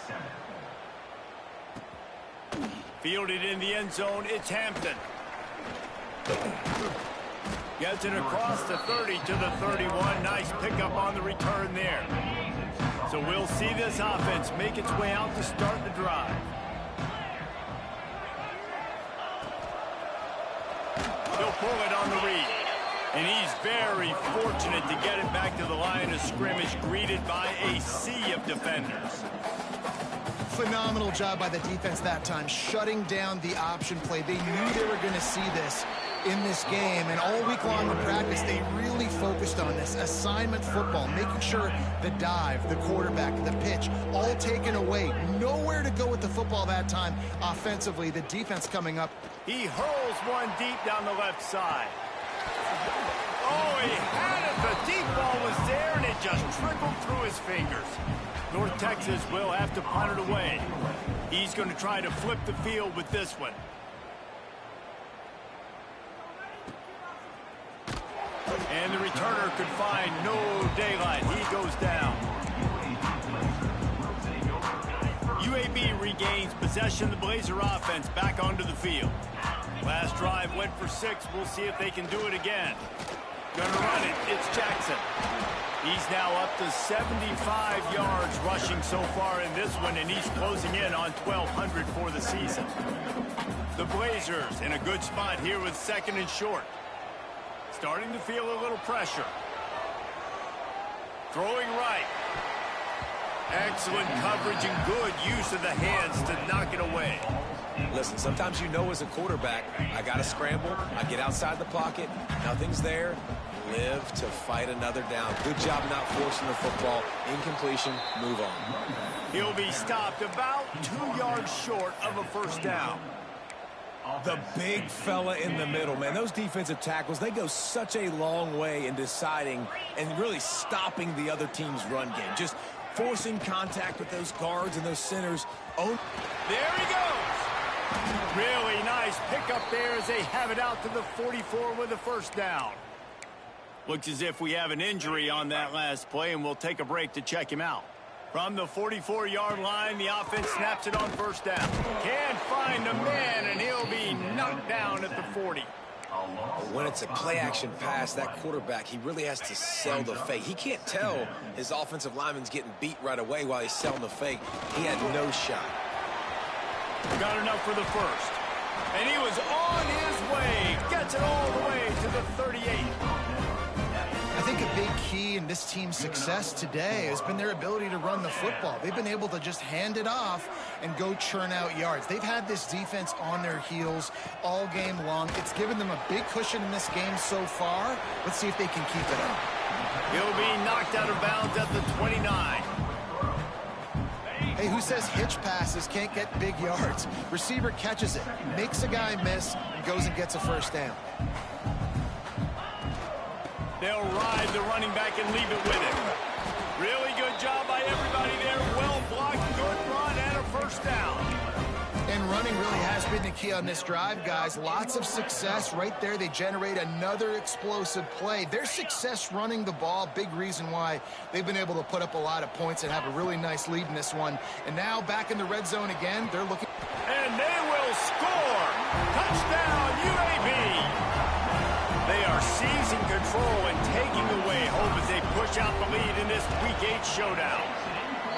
Fielded in the end zone, it's Hampton. Gets it across the 30 to the 31. Nice pickup on the return there. So we'll see this offense make its way out to start the drive. He'll pull it on the read. And he's very fortunate to get it back to the line of scrimmage, greeted by a sea of defenders. Phenomenal job by the defense that time, shutting down the option play. They knew they were going to see this in this game, and all week long in practice, they really focused on this assignment football, making sure the dive, the quarterback, the pitch, all taken away. Nowhere to go with the football that time offensively. The defense coming up. He hurls one deep down the left side. Oh, he had it. The deep ball was there, and it just trickled through his fingers. North Texas will have to punt it away. He's going to try to flip the field with this one. And the returner could find no daylight. He goes down. UAB regains possession of the Blazer offense back onto the field. Last drive went for 6. We'll see if they can do it again. Gonna run it. It's Jackson. He's now up to 75 yards rushing so far in this one, and he's closing in on 1,200 for the season. The Blazers in a good spot here with 2nd and short. Starting to feel a little pressure. Throwing right. Excellent coverage and good use of the hands to knock it away. Listen, sometimes you know as a quarterback, I got to scramble, I get outside the pocket, nothing's there, live to fight another down. Good job not forcing the football. Incompletion, move on. He'll be stopped about 2 yards short of a first down. The big fella in the middle, man. Those defensive tackles, they go such a long way in deciding and really stopping the other team's run game. Just forcing contact with those guards and those centers. Oh, there he goes. Really nice pickup there as they have it out to the 44 with a first down. Looks as if we have an injury on that last play, and we'll take a break to check him out. From the 44-yard line, the offense snaps it on first down. Can't find a man, and he'll be knocked down at the 40. When it's a play-action pass, that quarterback, he really has to sell the fake. He can't tell his offensive lineman's getting beat right away while he's selling the fake. He had no shot. Got enough for the first. And he was on his way. Gets it all the way to the 38. I think a big key in this team's success today has been their ability to run the football. They've been able to just hand it off and go churn out yards. They've had this defense on their heels all game long. It's given them a big cushion in this game so far. Let's see if they can keep it up. He'll be knocked out of bounds at the 29. Hey, who says hitch passes can't get big yards? Receiver catches it, makes a guy miss, and goes and gets a first down. They'll ride the running back and leave it with him. Really good job by everybody there. Well blocked, good run, and a first down. And running really has been the key on this drive, guys. Lots of success right there. They generate another explosive play. Their success running the ball, big reason why they've been able to put up a lot of points and have a really nice lead in this one. And now back in the red zone again. They're looking. And they will score. Touchdown, UAB. They are seizing control and taking away hope as they push out the lead in this Week 8 showdown.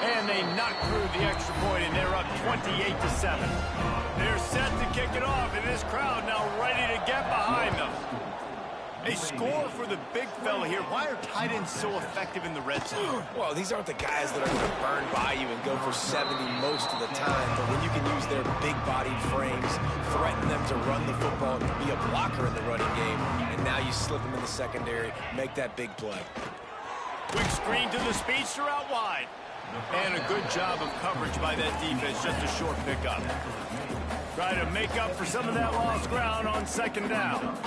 And they knock through the extra point, and they're up 28-7. They're set to kick it off, and this crowd now ready to get behind them. They score for the big fella here. Why are tight ends so effective in the red zone? Well, these aren't the guys that are going to burn by you and go for 70 most of the time, but when you can use their big-bodied frames, threaten them to run the football, be a blocker in the running game, and now you slip them in the secondary, make that big play. Quick screen to the speedster out wide. And a good job of coverage by that defense, just a short pickup. Try to make up for some of that lost ground on second down.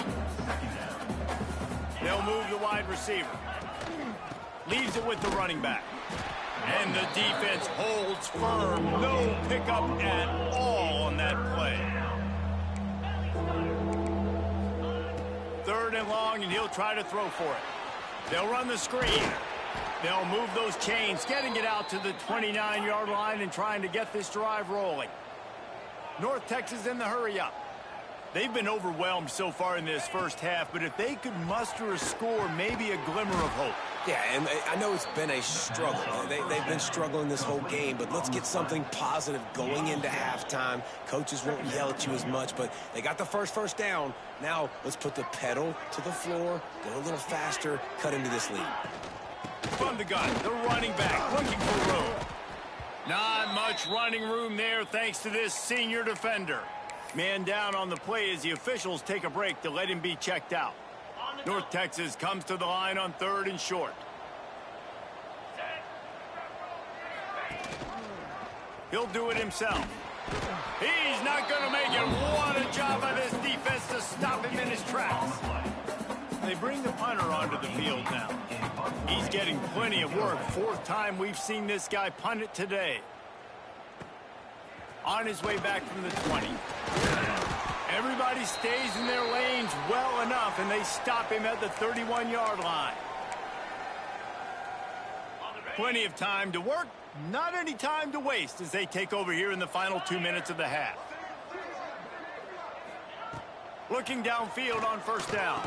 They'll move the wide receiver. Leaves it with the running back. And the defense holds firm. No pickup at all on that play. 3rd and long, and he'll try to throw for it. They'll run the screen. They'll move those chains, getting it out to the 29-yard line and trying to get this drive rolling. North Texas in the hurry-up. They've been overwhelmed so far in this first half, but if they could muster a score, maybe a glimmer of hope. Yeah, and I know it's been a struggle. They've been struggling this whole game, but let's get something positive going into halftime. Coaches won't yell at you as much, but they got the first down. Now let's put the pedal to the floor, go a little faster, cut into this lead. From the gun, the running back looking for room. Not much running room there thanks to this senior defender. Man down on the play as the officials take a break to let him be checked out. North Texas comes to the line on 3rd and short. He'll do it himself. He's not going to make it. What a job by this defense to stop him in his tracks. They bring the punter onto the field now. He's getting plenty of work. 4th time we've seen this guy punt it today. On his way back from the 20. Everybody stays in their lanes well enough, and they stop him at the 31-yard line. Plenty of time to work, not any time to waste as they take over here in the final 2 minutes of the half. Looking downfield on 1st down.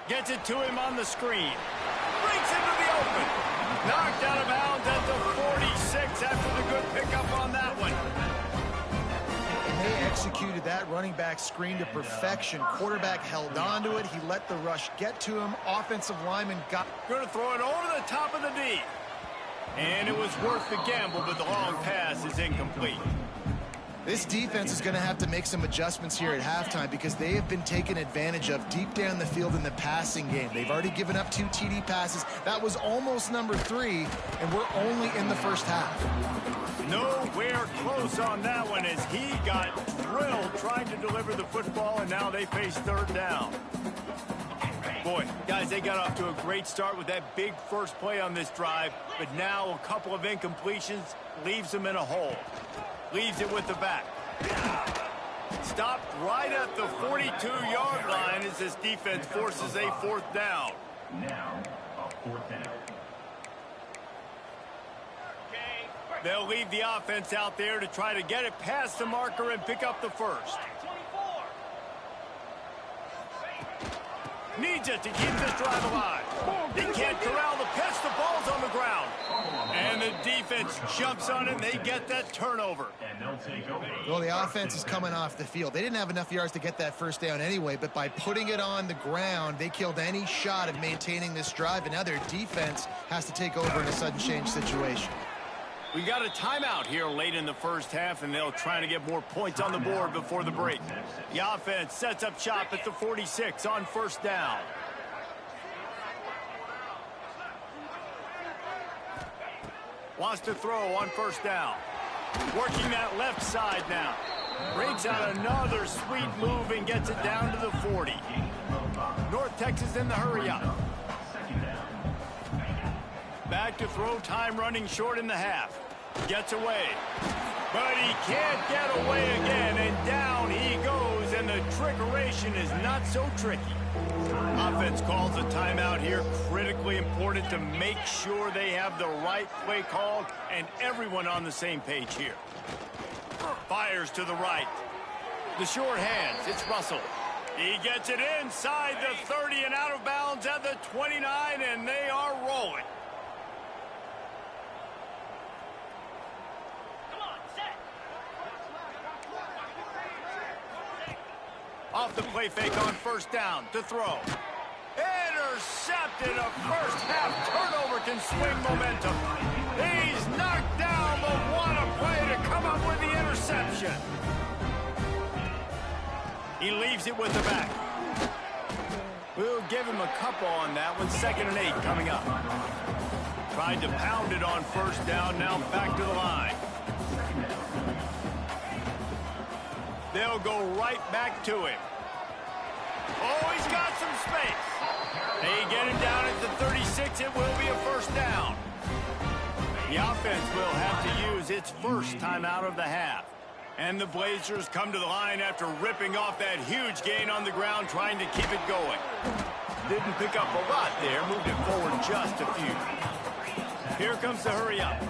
Gets it to him on the screen. Breaks into the open. Knocked out of bounds at the 46 after the good pickup on that one. And they executed that running back screen to perfection. Quarterback held on to it. He let the rush get to him. Offensive lineman got... Going to throw it over the top of the D. And it was worth the gamble, but the long pass is incomplete. This defense is going to have to make some adjustments here at halftime because they have been taken advantage of deep down the field in the passing game. They've already given up 2 TD passes. That was almost number 3, and we're only in the first half. Nowhere close on that one as he got drilled trying to deliver the football, and now they face 3rd down. Boy, guys, they got off to a great start with that big first play on this drive, but now a couple of incompletions leaves them in a hole. Leaves it with the back. Stopped right at the 42-yard line as this defense forces a 4th down. Now, a 4th down. They'll leave the offense out there to try to get it past the marker and pick up the first. Needs it to keep this drive alive. He can't corral the pitch. The ball's on the ground. And the defense jumps on it, and they get that turnover. Well, the offense is coming off the field. They didn't have enough yards to get that first down anyway, but by putting it on the ground, they killed any shot of maintaining this drive, and now their defense has to take over in a sudden change situation. We got a timeout here late in the first half, and they'll try to get more points on the board before the break. The offense sets up shop at the 46 on 1st down. Wants to throw on 1st down. Working that left side now. Breaks out another sweet move and gets it down to the 40. North Texas in the hurry-up. Back to throw, time running short in the half. Gets away. But he can't get away again, and down he goes, and the trickeration is not so tricky. Offense calls a timeout here, critically important to make sure they have the right play called and everyone on the same page here. Fires to the right. The short hands, it's Russell. He gets it inside the 30 and out of bounds at the 29, and they are rolling. Off the play fake on first down to throw. Intercepted. A first half turnover can swing momentum. He's knocked down, but what a play to come up with the interception. He leaves it with the back. We'll give him a couple on that one. 2nd and 8 coming up. Tried to pound it on first down, now back to the line. They'll go right back to him. Oh, he's got some space. They get him down at the 36. It will be a first down. The offense will have to use its first timeout of the half. And the Blazers come to the line after ripping off that huge gain on the ground, trying to keep it going. Didn't pick up a lot there, moved it forward just a few. Here comes the hurry up.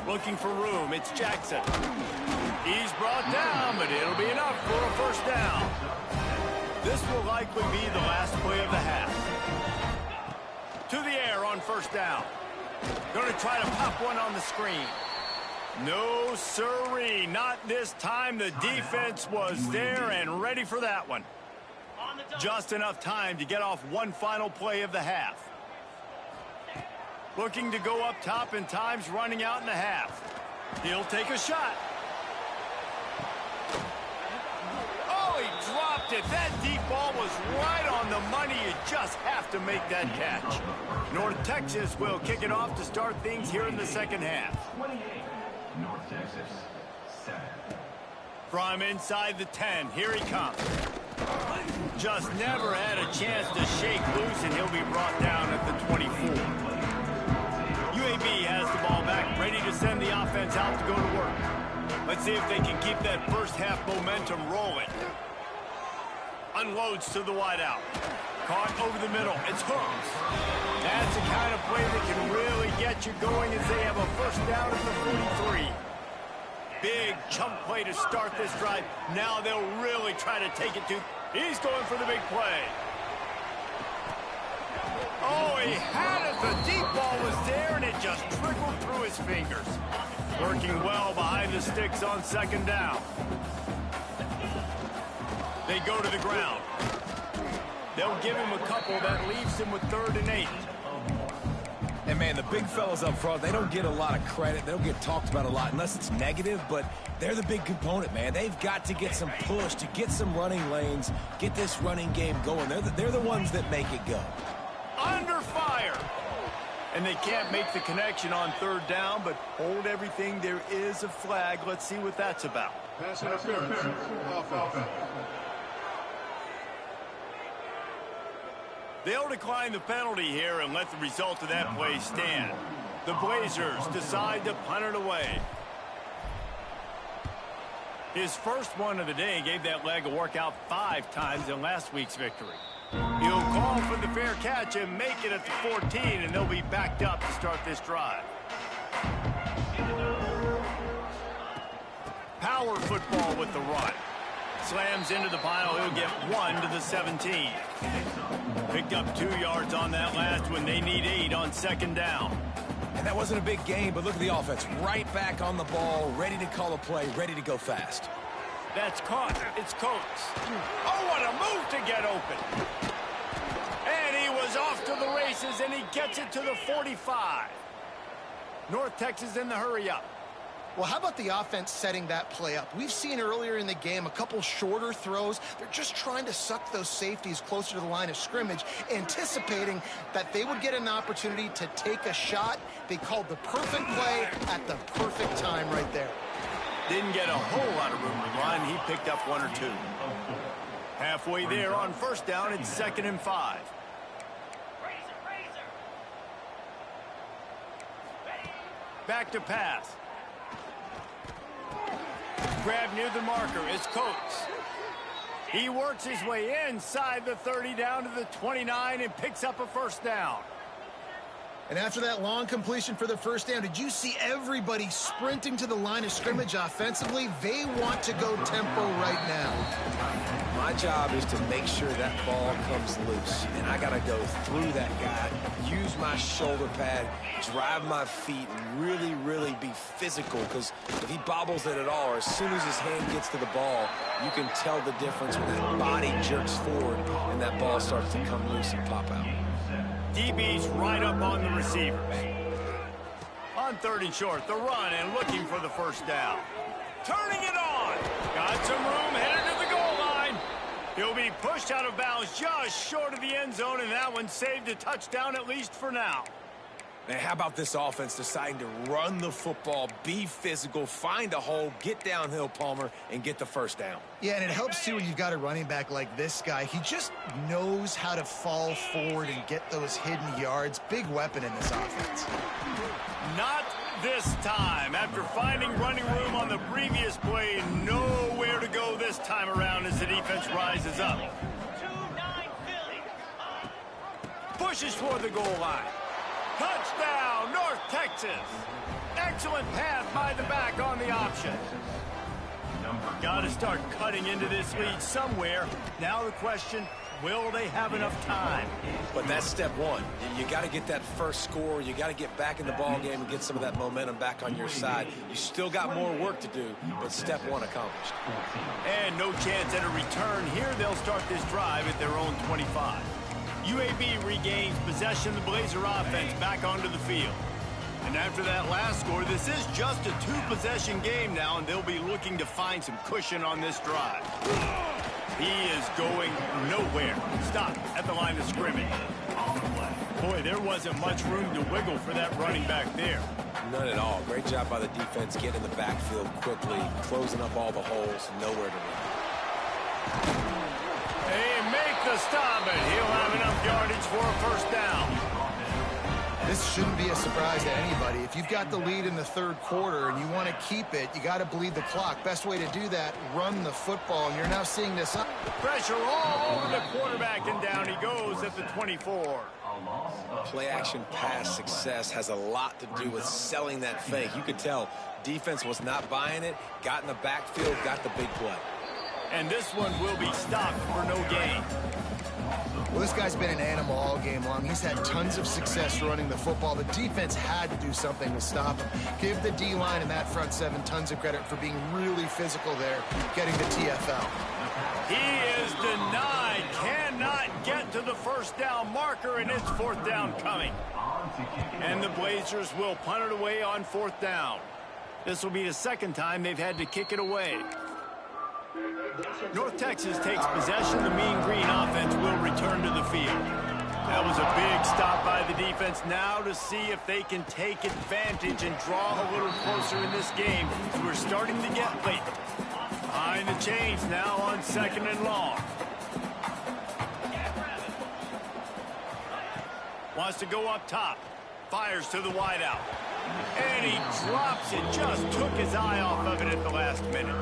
Looking for room, it's Jackson. He's brought down, but it'll be enough for a first down. This will likely be the last play of the half. To the air on first down. Going to try to pop one on the screen. No siree, not this time. The defense was there and ready for that one. Just enough time to get off one final play of the half. Looking to go up top, and time's running out in the half. He'll take a shot. Oh, he dropped it. That deep ball was right on the money. You just have to make that catch. North Texas will kick it off to start things here in the second half. 28, North Texas, 7. From inside the 10, here he comes. Just never had a chance to shake loose, and he'll be brought down at the 24. UAB has the ball back, ready to send the offense out to go to work. Let's see if they can keep that first half momentum rolling. Unloads to the wideout. Caught over the middle. It's Hooks. That's the kind of play that can really get you going as they have a first down at the 43. Big chunk play to start this drive. Now they'll really try to take it to... He's going for the big play. Oh, he had it. The deep ball was there, and it just trickled through his fingers. Working well behind the sticks on second down. They go to the ground. They'll give him a couple. That leaves him with 3rd and 8. And, man, the big fellas up front, they don't get a lot of credit. They don't get talked about a lot unless it's negative, but they're the big component, man. They've got to get some push, to get some running lanes, get this running game going. They're the ones that make it go. Under fire. And they can't make the connection on 3rd down, but hold everything. There is a flag. Let's see what that's about. Pass interference. Offense. They'll decline the penalty here and let the result of that play stand. The Blazers decide to punt it away. His first one of the day gave that leg a workout 5 times in last week's victory. He'll call for the fair catch and make it at the 14, and they'll be backed up to start this drive. Power football with the run. Slams into the pile. He'll get 1 to the 17. Picked up 2 yards on that last one. They need 8 on second down. And that wasn't a big gain, but look at the offense. Right back on the ball, ready to call a play, ready to go fast. That's caught. It's Coates. Oh, what a move to get open. And he was off to the races, and he gets it to the 45. North Texas in the hurry-up. Well, how about the offense setting that play up? We've seen earlier in the game a couple shorter throws. They're just trying to suck those safeties closer to the line of scrimmage, anticipating that they would get an opportunity to take a shot. They called the perfect play at the perfect time right there. Didn't get a whole lot of room to run. He picked up 1 or 2. Halfway there on first down, it's 2nd and 5. back to pass. Grab near the marker is Coates. He works his way inside the 30 down to the 29 and picks up a first down. And after that long completion for the first down, did you see everybody sprinting to the line of scrimmage offensively? They want to go tempo right now. My job is to make sure that ball comes loose, and I got to go through that guy, use my shoulder pad, drive my feet, and really, really be physical, because if he bobbles it at all, or as soon as his hand gets to the ball, you can tell the difference when that body jerks forward and that ball starts to come loose and pop out. DB's right up on the receiver. On 3rd and short, the run and looking for the first down. Turning it on. Got some room, headed to the goal line. He'll be pushed out of bounds just short of the end zone, and that one saved a touchdown at least for now. Man, how about this offense deciding to run the football, be physical, find a hole, get downhill, Palmer, and get the first down? Yeah, and it helps, too, when you've got a running back like this guy. He just knows how to fall forward and get those hidden yards. Big weapon in this offense. Not this time. After finding running room on the previous play, nowhere to go this time around as the defense rises up. Pushes toward the goal line. Touchdown, North Texas. Excellent pass by the back on the option. Got to start cutting into this lead somewhere. Now the question, will they have enough time? But that's step one. You got to get that first score. You got to get back in the ball game and get some of that momentum back on your side. You still got more work to do, but step one accomplished. And no chance at a return here. They'll start this drive at their own 25. UAB regains possession of the Blazer offense back onto the field. And after that last score, this is just a two-possession game now, and they'll be looking to find some cushion on this drive. He is going nowhere. Stop at the line of scrimmage. Boy, there wasn't much room to wiggle for that running back there. None at all. Great job by the defense getting in the backfield quickly, closing up all the holes, nowhere to run. They make the stop, and he'll have enough yardage for a first down. This shouldn't be a surprise to anybody. If you've got the lead in the third quarter and you want to keep it, you got to bleed the clock. Best way to do that, run the football. And you're now seeing this up. Pressure all over the quarterback, and down he goes at the 24. Play action pass success has a lot to do with selling that fake. You could tell defense was not buying it, got in the backfield, got the big play. And this one will be stopped for no gain. Well, this guy's been an animal all game long. He's had tons of success running the football. The defense had to do something to stop him. Give the D-line and that front seven tons of credit for being really physical there, getting the TFL. He is denied. Cannot get to the first down marker, and it's fourth down coming. And the Blazers will punt it away on fourth down. This will be the second time they've had to kick it away. North Texas takes possession. The Mean Green offense will return to the field. That was a big stop by the defense. Now to see if they can take advantage and draw a little closer in this game. We're starting to get late. Behind the chains now on 2nd and long. Wants to go up top. Fires to the wideout. And he drops it. Just took his eye off of it at the last minute.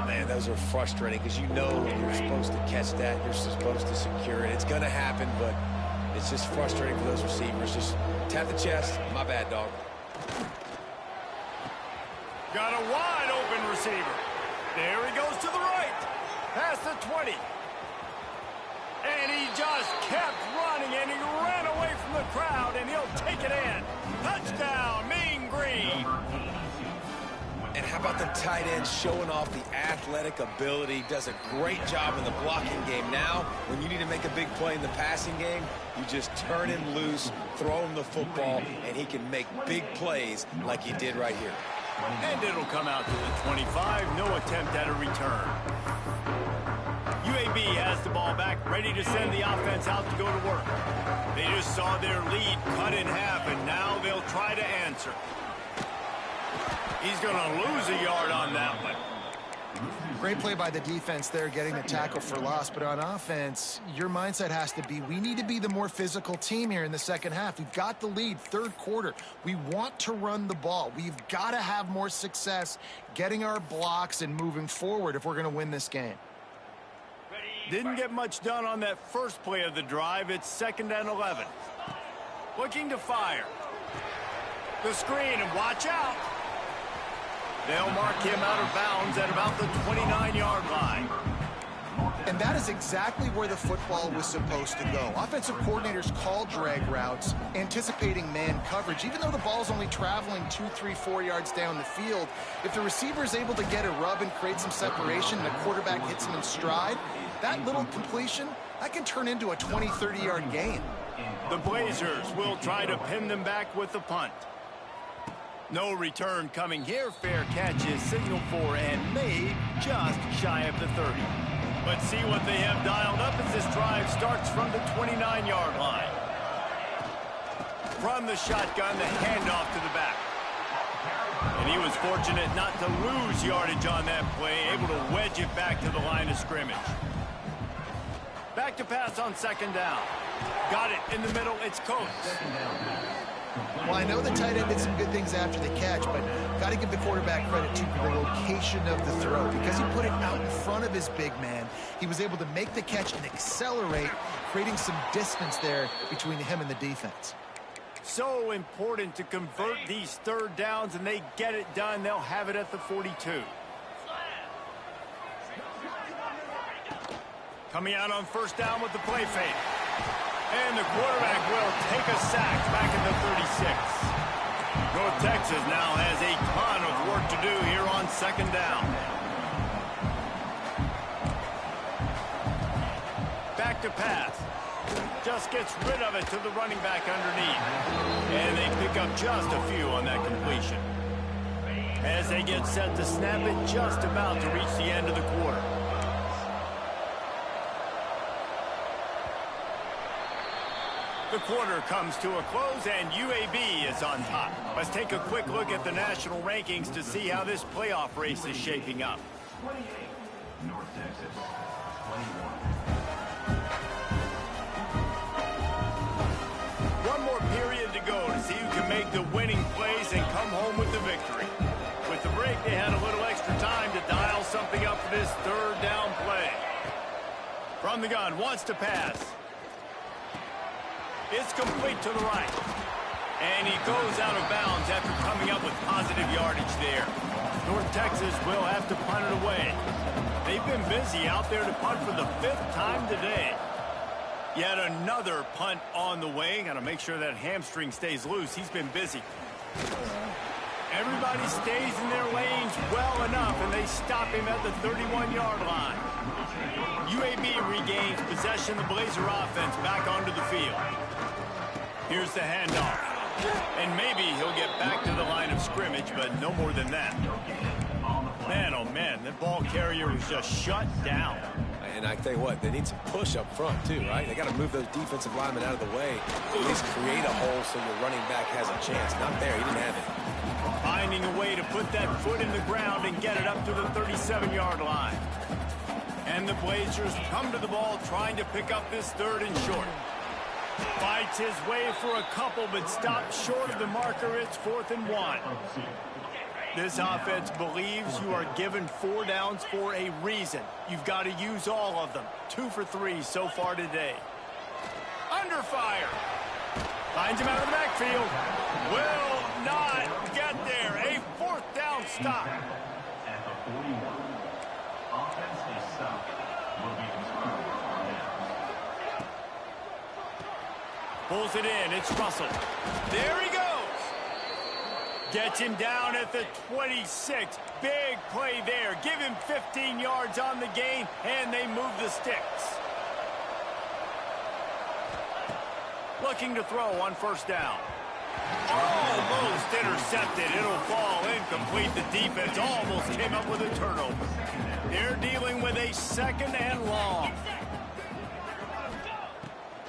Man, those are frustrating because you know you're supposed to catch that. You're supposed to secure it. It's going to happen, but it's just frustrating for those receivers. Just tap the chest. My bad, dog. Got a wide open receiver. There he goes to the right. Past the 20. And he just kept running, and he ran away from the crowd, and he'll take it in. Touchdown, Mean Green. And how about the tight end showing off the athletic ability? Does a great job in the blocking game. Now, when you need to make a big play in the passing game, you just turn him loose, throw him the football, and he can make big plays like he did right here. And it'll come out to the 25. No attempt at a return. UAB has the ball back, ready to send the offense out to go to work. They just saw their lead cut in half, and now they'll try to answer. He's going to lose a yard on that one. Great play by the defense there, getting the tackle for loss. But on offense, your mindset has to be, we need to be the more physical team here in the second half. We've got the lead, third quarter. We want to run the ball. We've got to have more success getting our blocks and moving forward if we're going to win this game. Didn't get much done on that first play of the drive. It's 2nd and 11. Looking to fire. The screen, and watch out. They'll mark him out of bounds at about the 29-yard line. And that is exactly where the football was supposed to go. Offensive coordinators call drag routes, anticipating man coverage. Even though the ball's only traveling 2, 3, 4 yards down the field, if the receiver is able to get a rub and create some separation and the quarterback hits him in stride, that little completion, that can turn into a 20, 30-yard gain. The Blazers will try to pin them back with the punt. No return coming here. Fair catch is signaled for and made just shy of the 30. Let's see what they have dialed up as this drive starts from the 29-yard line. From the shotgun, the handoff to the back. And he was fortunate not to lose yardage on that play, able to wedge it back to the line of scrimmage. Back to pass on 2nd down. Got it in the middle. It's Coates. Well, I know the tight end did some good things after the catch, but got to give the quarterback credit to the location of the throw. Because he put it out in front of his big man, he was able to make the catch and accelerate, creating some distance there between him and the defense. So important to convert these 3rd downs, and they get it done. They'll have it at the 42. Coming out on 1st down with the play fake. And the quarterback will take a sack back at the 36. North Texas now has a ton of work to do here on 2nd down. Back to pass. Just gets rid of it to the running back underneath. And they pick up just a few on that completion. As they get set to snap it, just about to reach the end of the quarter. The quarter comes to a close, and UAB is on top. Let's take a quick look at the national rankings to see how this playoff race is shaping up. 28, North Texas, 21. One more period to go to see who can make the winning plays and come home with the victory. With the break, they had a little extra time to dial something up for this 3rd down play. From the gun, wants to pass. It's complete to the right. And he goes out of bounds after coming up with positive yardage there. North Texas will have to punt it away. They've been busy out there to punt for the 5th time today. Yet another punt on the way. Got to make sure that hamstring stays loose. He's been busy. Everybody stays in their lanes well enough, and they stop him at the 31-yard line. UAB regains possession. The Blazer offense back onto the field. Here's the handoff. And maybe he'll get back to the line of scrimmage, but no more than that. Man, oh man, that ball carrier was just shut down. And I tell you what, they need some push up front too, right? They got to move those defensive linemen out of the way. At least create a hole so your running back has a chance. Not there, he didn't have it. Finding a way to put that foot in the ground and get it up to the 37-yard line. And the Blazers come to the ball trying to pick up this 3rd and short. Fights his way for a couple, but stops short of the marker. It's 4th and 1. This offense believes you are given 4 downs for a reason. You've got to use all of them. 2 for 3 so far today. Under fire. Finds him out of the backfield. Will not get there. A 4th down stop. At the 41. Offense is stopped. Will be returned on downs. Pulls it in. It's Russell. There he goes. Gets him down at the 26. Big play there. Give him 15 yards on the gain, and they move the sticks. Looking to throw on 1st down. Almost intercepted. It'll fall incomplete. The defense almost came up with a turnover. They're dealing with a 2nd and long.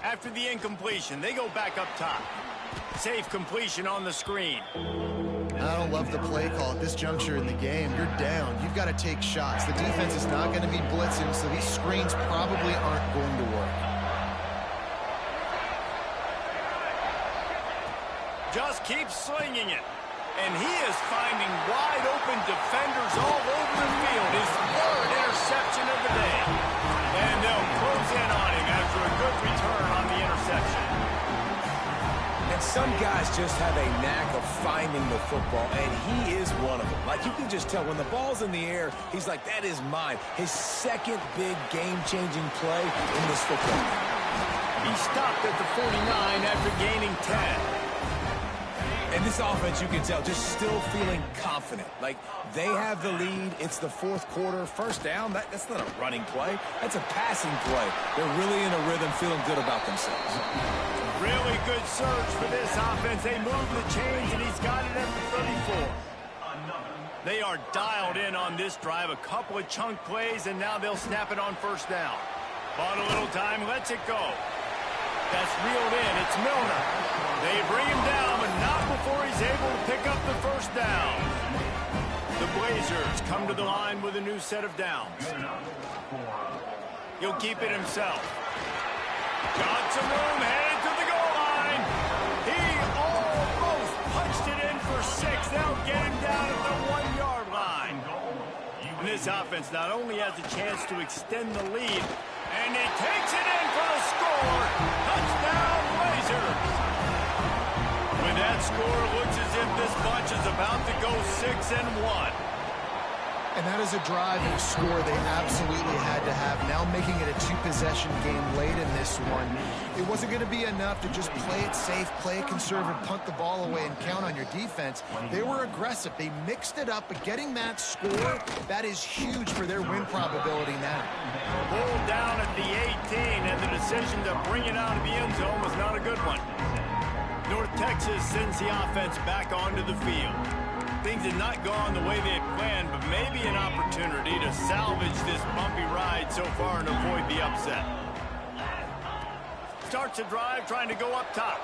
After the incompletion, they go back up top. Safe completion on the screen. I don't love the play call at this juncture in the game. You're down. You've got to take shots. The defense is not going to be blitzing, so these screens probably aren't going to work. Just keep slinging it. And he is finding wide open defenders all over the field. His third interception of the day. And they'll close in on him after a good return on the interception. And some guys just have a knack of finding the football, and he is one of them. Like, you can just tell when the ball's in the air, he's like, that is mine. His second big game-changing play in this football. He stopped at the 49 after gaining 10. And this offense, you can tell, just still feeling confident. Like, they have the lead. It's the fourth quarter. First down, that's not a running play. That's a passing play. They're really in a rhythm, feeling good about themselves. Really good surge for this offense. They move the chains, and he's got it at the 34. They are dialed in on this drive. A couple of chunk plays, and now they'll snap it on first down. Bought a little time, lets it go. That's reeled in. It's Milner. They bring him down, but not before he's able to pick up the first down. The Blazers come to the line with a new set of downs. He'll keep it himself. Got some room, headed to the goal line. He almost punched it in for 6. They'll get him down at the 1-yard line. And this offense not only has a chance to extend the lead, and he takes it in for the score. Touchdown, Blazers. With that score, looks as if this bunch is about to go 6-1. And that is a drive and a score they absolutely had to have. Now making it a 2-possession game late in this one. It wasn't going to be enough to just play it safe, play it conservative, punt the ball away, and count on your defense. They were aggressive. They mixed it up, but getting that score, that is huge for their win probability now. Pulled down at the 18, and the decision to bring it out of the end zone was not a good one. North Texas sends the offense back onto the field. Things had not gone the way they had planned, but maybe an opportunity to salvage this bumpy ride so far and avoid the upset. Starts a drive trying to go up top,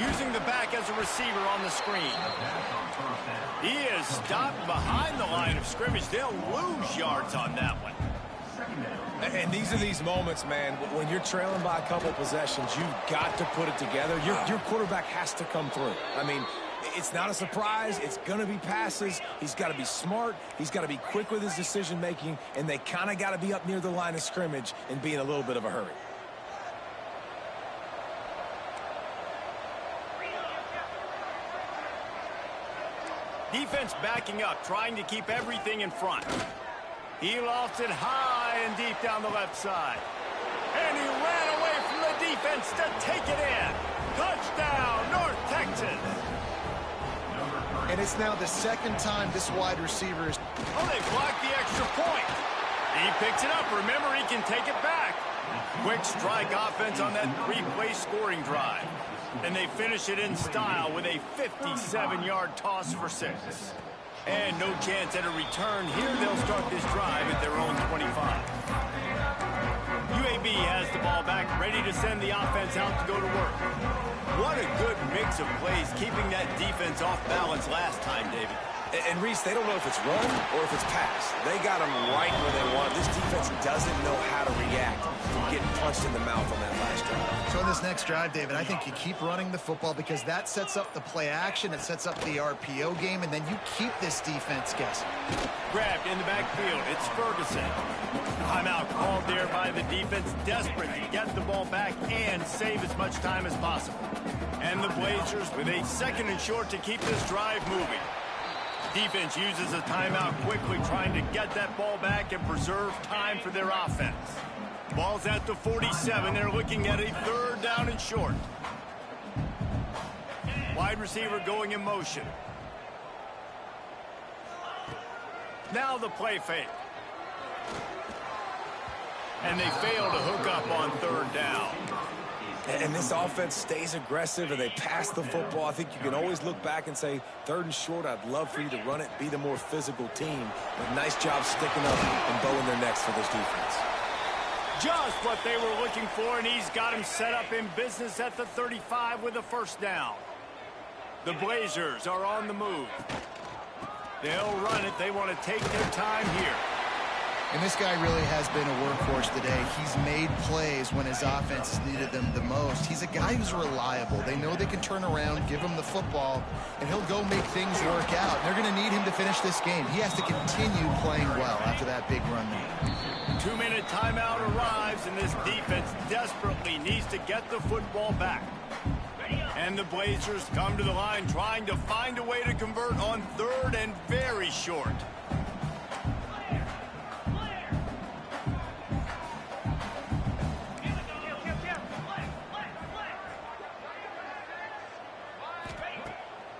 using the back as a receiver on the screen. He is stopped behind the line of scrimmage. They'll lose yards on that one. And these are these moments, man, when you're trailing by a couple possessions, you've got to put it together. Your quarterback has to come through. I mean, it's not a surprise. It's going to be passes. He's got to be smart. He's got to be quick with his decision-making, and they kind of got to be up near the line of scrimmage and be in a little bit of a hurry. Defense backing up, trying to keep everything in front. He lofts it high and deep down the left side. And he ran away from the defense to take it in. Touchdown, North Texas. And it's now the second time this wide receiver is... Oh, they blocked the extra point. He picks it up. Remember, he can take it back. Quick strike offense on that 3-play scoring drive. And they finish it in style with a 57-yard toss for 6. And no chance at a return. Here they'll start this drive at their own 25. UAB has the ball back, ready to send the offense out to go to work. What a good mix of plays, keeping that defense off balance last time, David. And Reese, they don't know if it's run or if it's pass. They got them right where they want. This defense doesn't know how to react from getting punched in the mouth on that last drive. So in this next drive, David, I think you keep running the football because that sets up the play action, it sets up the RPO game, and then you keep this defense guessing. Grabbed in the backfield, it's Ferguson. Timeout called there by the defense, desperate to get the ball back and save as much time as possible. And the Blazers with a 2nd and short to keep this drive moving. Defense uses a timeout quickly, trying to get that ball back and preserve time for their offense. Ball's at the 47. They're looking at a 3rd down and short. Wide receiver going in motion. Now the play fake. And they fail to hook up on 3rd down. And this offense stays aggressive and they pass the football. I think you can always look back and say, 3rd and short, I'd love for you to run it, be the more physical team. But nice job sticking up and bowing their necks for this defense. Just what they were looking for, and he's got him set up in business at the 35 with a 1st down. The Blazers are on the move. They'll run it. They want to take their time here. And this guy really has been a workhorse today. He's made plays when his offense has needed them the most. He's a guy who's reliable. They know they can turn around, give him the football, and he'll go make things work out. They're going to need him to finish this game. He has to continue playing well after that big run there. 2-minute timeout arrives, and this defense desperately needs to get the football back. And the Blazers come to the line trying to find a way to convert on 3rd and very short.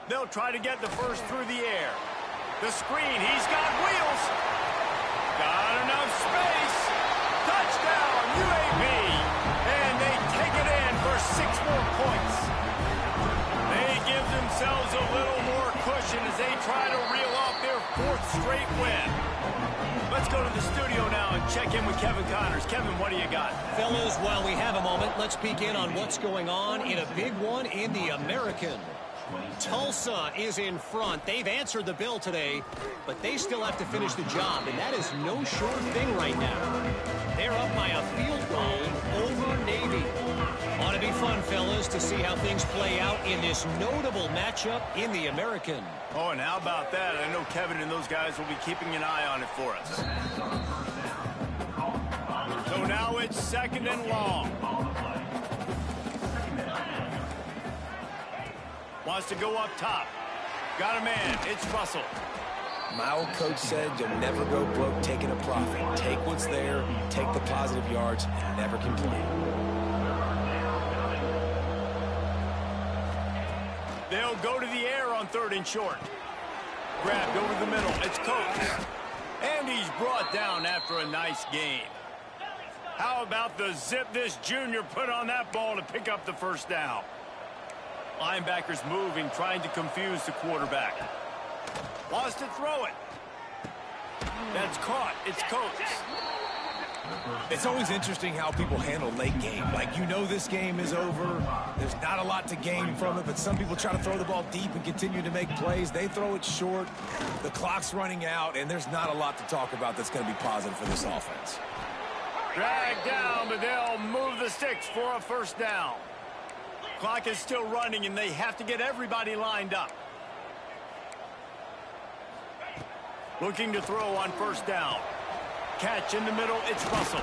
They'll try to get the first through the air. The screen, he's got wheels. Got enough space. Touchdown, UAB. And they take it in for 6 more points. They give themselves a little more cushion as they try to reel off their 4th straight win. Let's go to the studio now and check in with Kevin Connors. Kevin, what do you got? Fellas, while we have a moment, let's peek in on what's going on in a big one in the American. Tulsa is in front. They've answered the bell today, but they still have to finish the job, and that is no short thing right now. They're up by a field goal over Navy. Ought to be fun, fellas, to see how things play out in this notable matchup in the American. Oh, and how about that? I know Kevin and those guys will be keeping an eye on it for us. So now it's 2nd and long. Wants to go up top. Got a man. It's Russell. My old coach said you'll never go broke taking a profit. Take what's there, take the positive yards, and never complain. They'll go to the air on 3rd and short. Grabbed over the middle. It's Coates. And he's brought down after a nice game. How about the zip this junior put on that ball to pick up the first down? Linebackers moving, trying to confuse the quarterback. Wants to throw it. That's caught. It's Coates. It's always interesting how people handle late game. Like, you know this game is over. There's not a lot to gain from it, but some people try to throw the ball deep and continue to make plays. They throw it short. The clock's running out, and there's not a lot to talk about that's going to be positive for this offense. Dragged down, but they'll move the sticks for a first down. Clock is still running, and they have to get everybody lined up. Looking to throw on 1st down. Catch in the middle, it's Russell.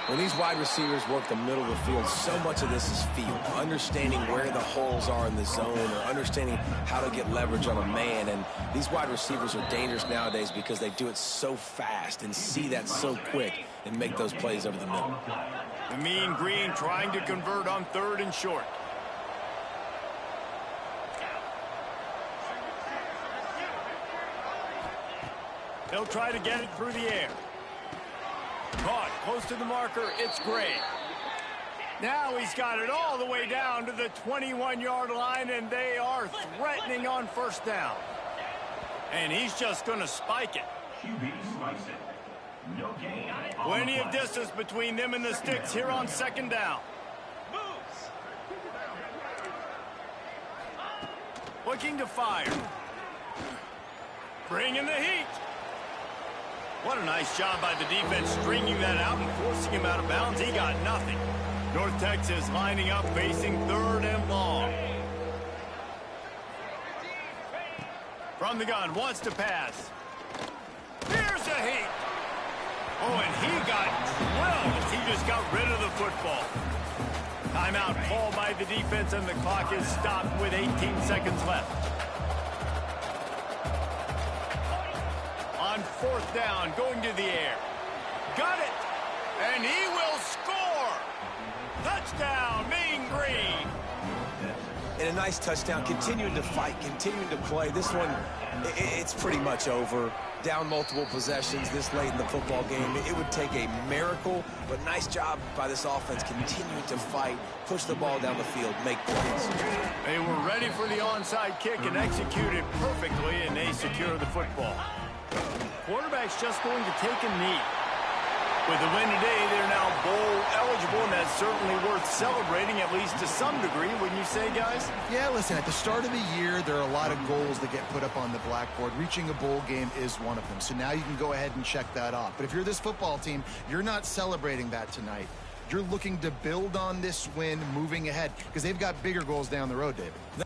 When these wide receivers work the middle of the field, so much of this is feel. Understanding where the holes are in the zone or understanding how to get leverage on a man. And these wide receivers are dangerous nowadays because they do it so fast and see that so quick and make those plays over the middle. The mean green trying to convert on 3rd and short. They'll try to get it through the air. Caught close to the marker. It's Gray. Now he's got it all the way down to the 21-yard line, and they are threatening on 1st down. And he's just going to spike it. QB spikes it. No gain. Plenty of distance between them and the sticks here on 2nd down. Looking to fire. Bringing the heat. What a nice job by the defense stringing that out and forcing him out of bounds. He got nothing. North Texas lining up, facing 3rd and long. From the gun, wants to pass. Here's a heat. Oh, and he got drilled. He just got rid of the football. Timeout called by the defense, and the clock is stopped with 18 seconds left. On 4th down, going to the air. Got it. And he will score. Touchdown, Mean Green. And a nice touchdown, continuing to fight, continuing to play. This one, it's pretty much over. Down multiple possessions this late in the football game. It would take a miracle, but nice job by this offense continuing to fight, push the ball down the field, make plays. They were ready for the onside kick and executed perfectly, and they secure the football. Quarterback's just going to take a knee. With the win today, they're now bowl eligible, and as certainly worth celebrating, at least to some degree, wouldn't you say, guys? Yeah, listen, at the start of the year, there are a lot of goals that get put up on the blackboard. Reaching a bowl game is one of them. So now you can go ahead and check that off. But if you're this football team, you're not celebrating that tonight. You're looking to build on this win moving ahead because they've got bigger goals down the road, David.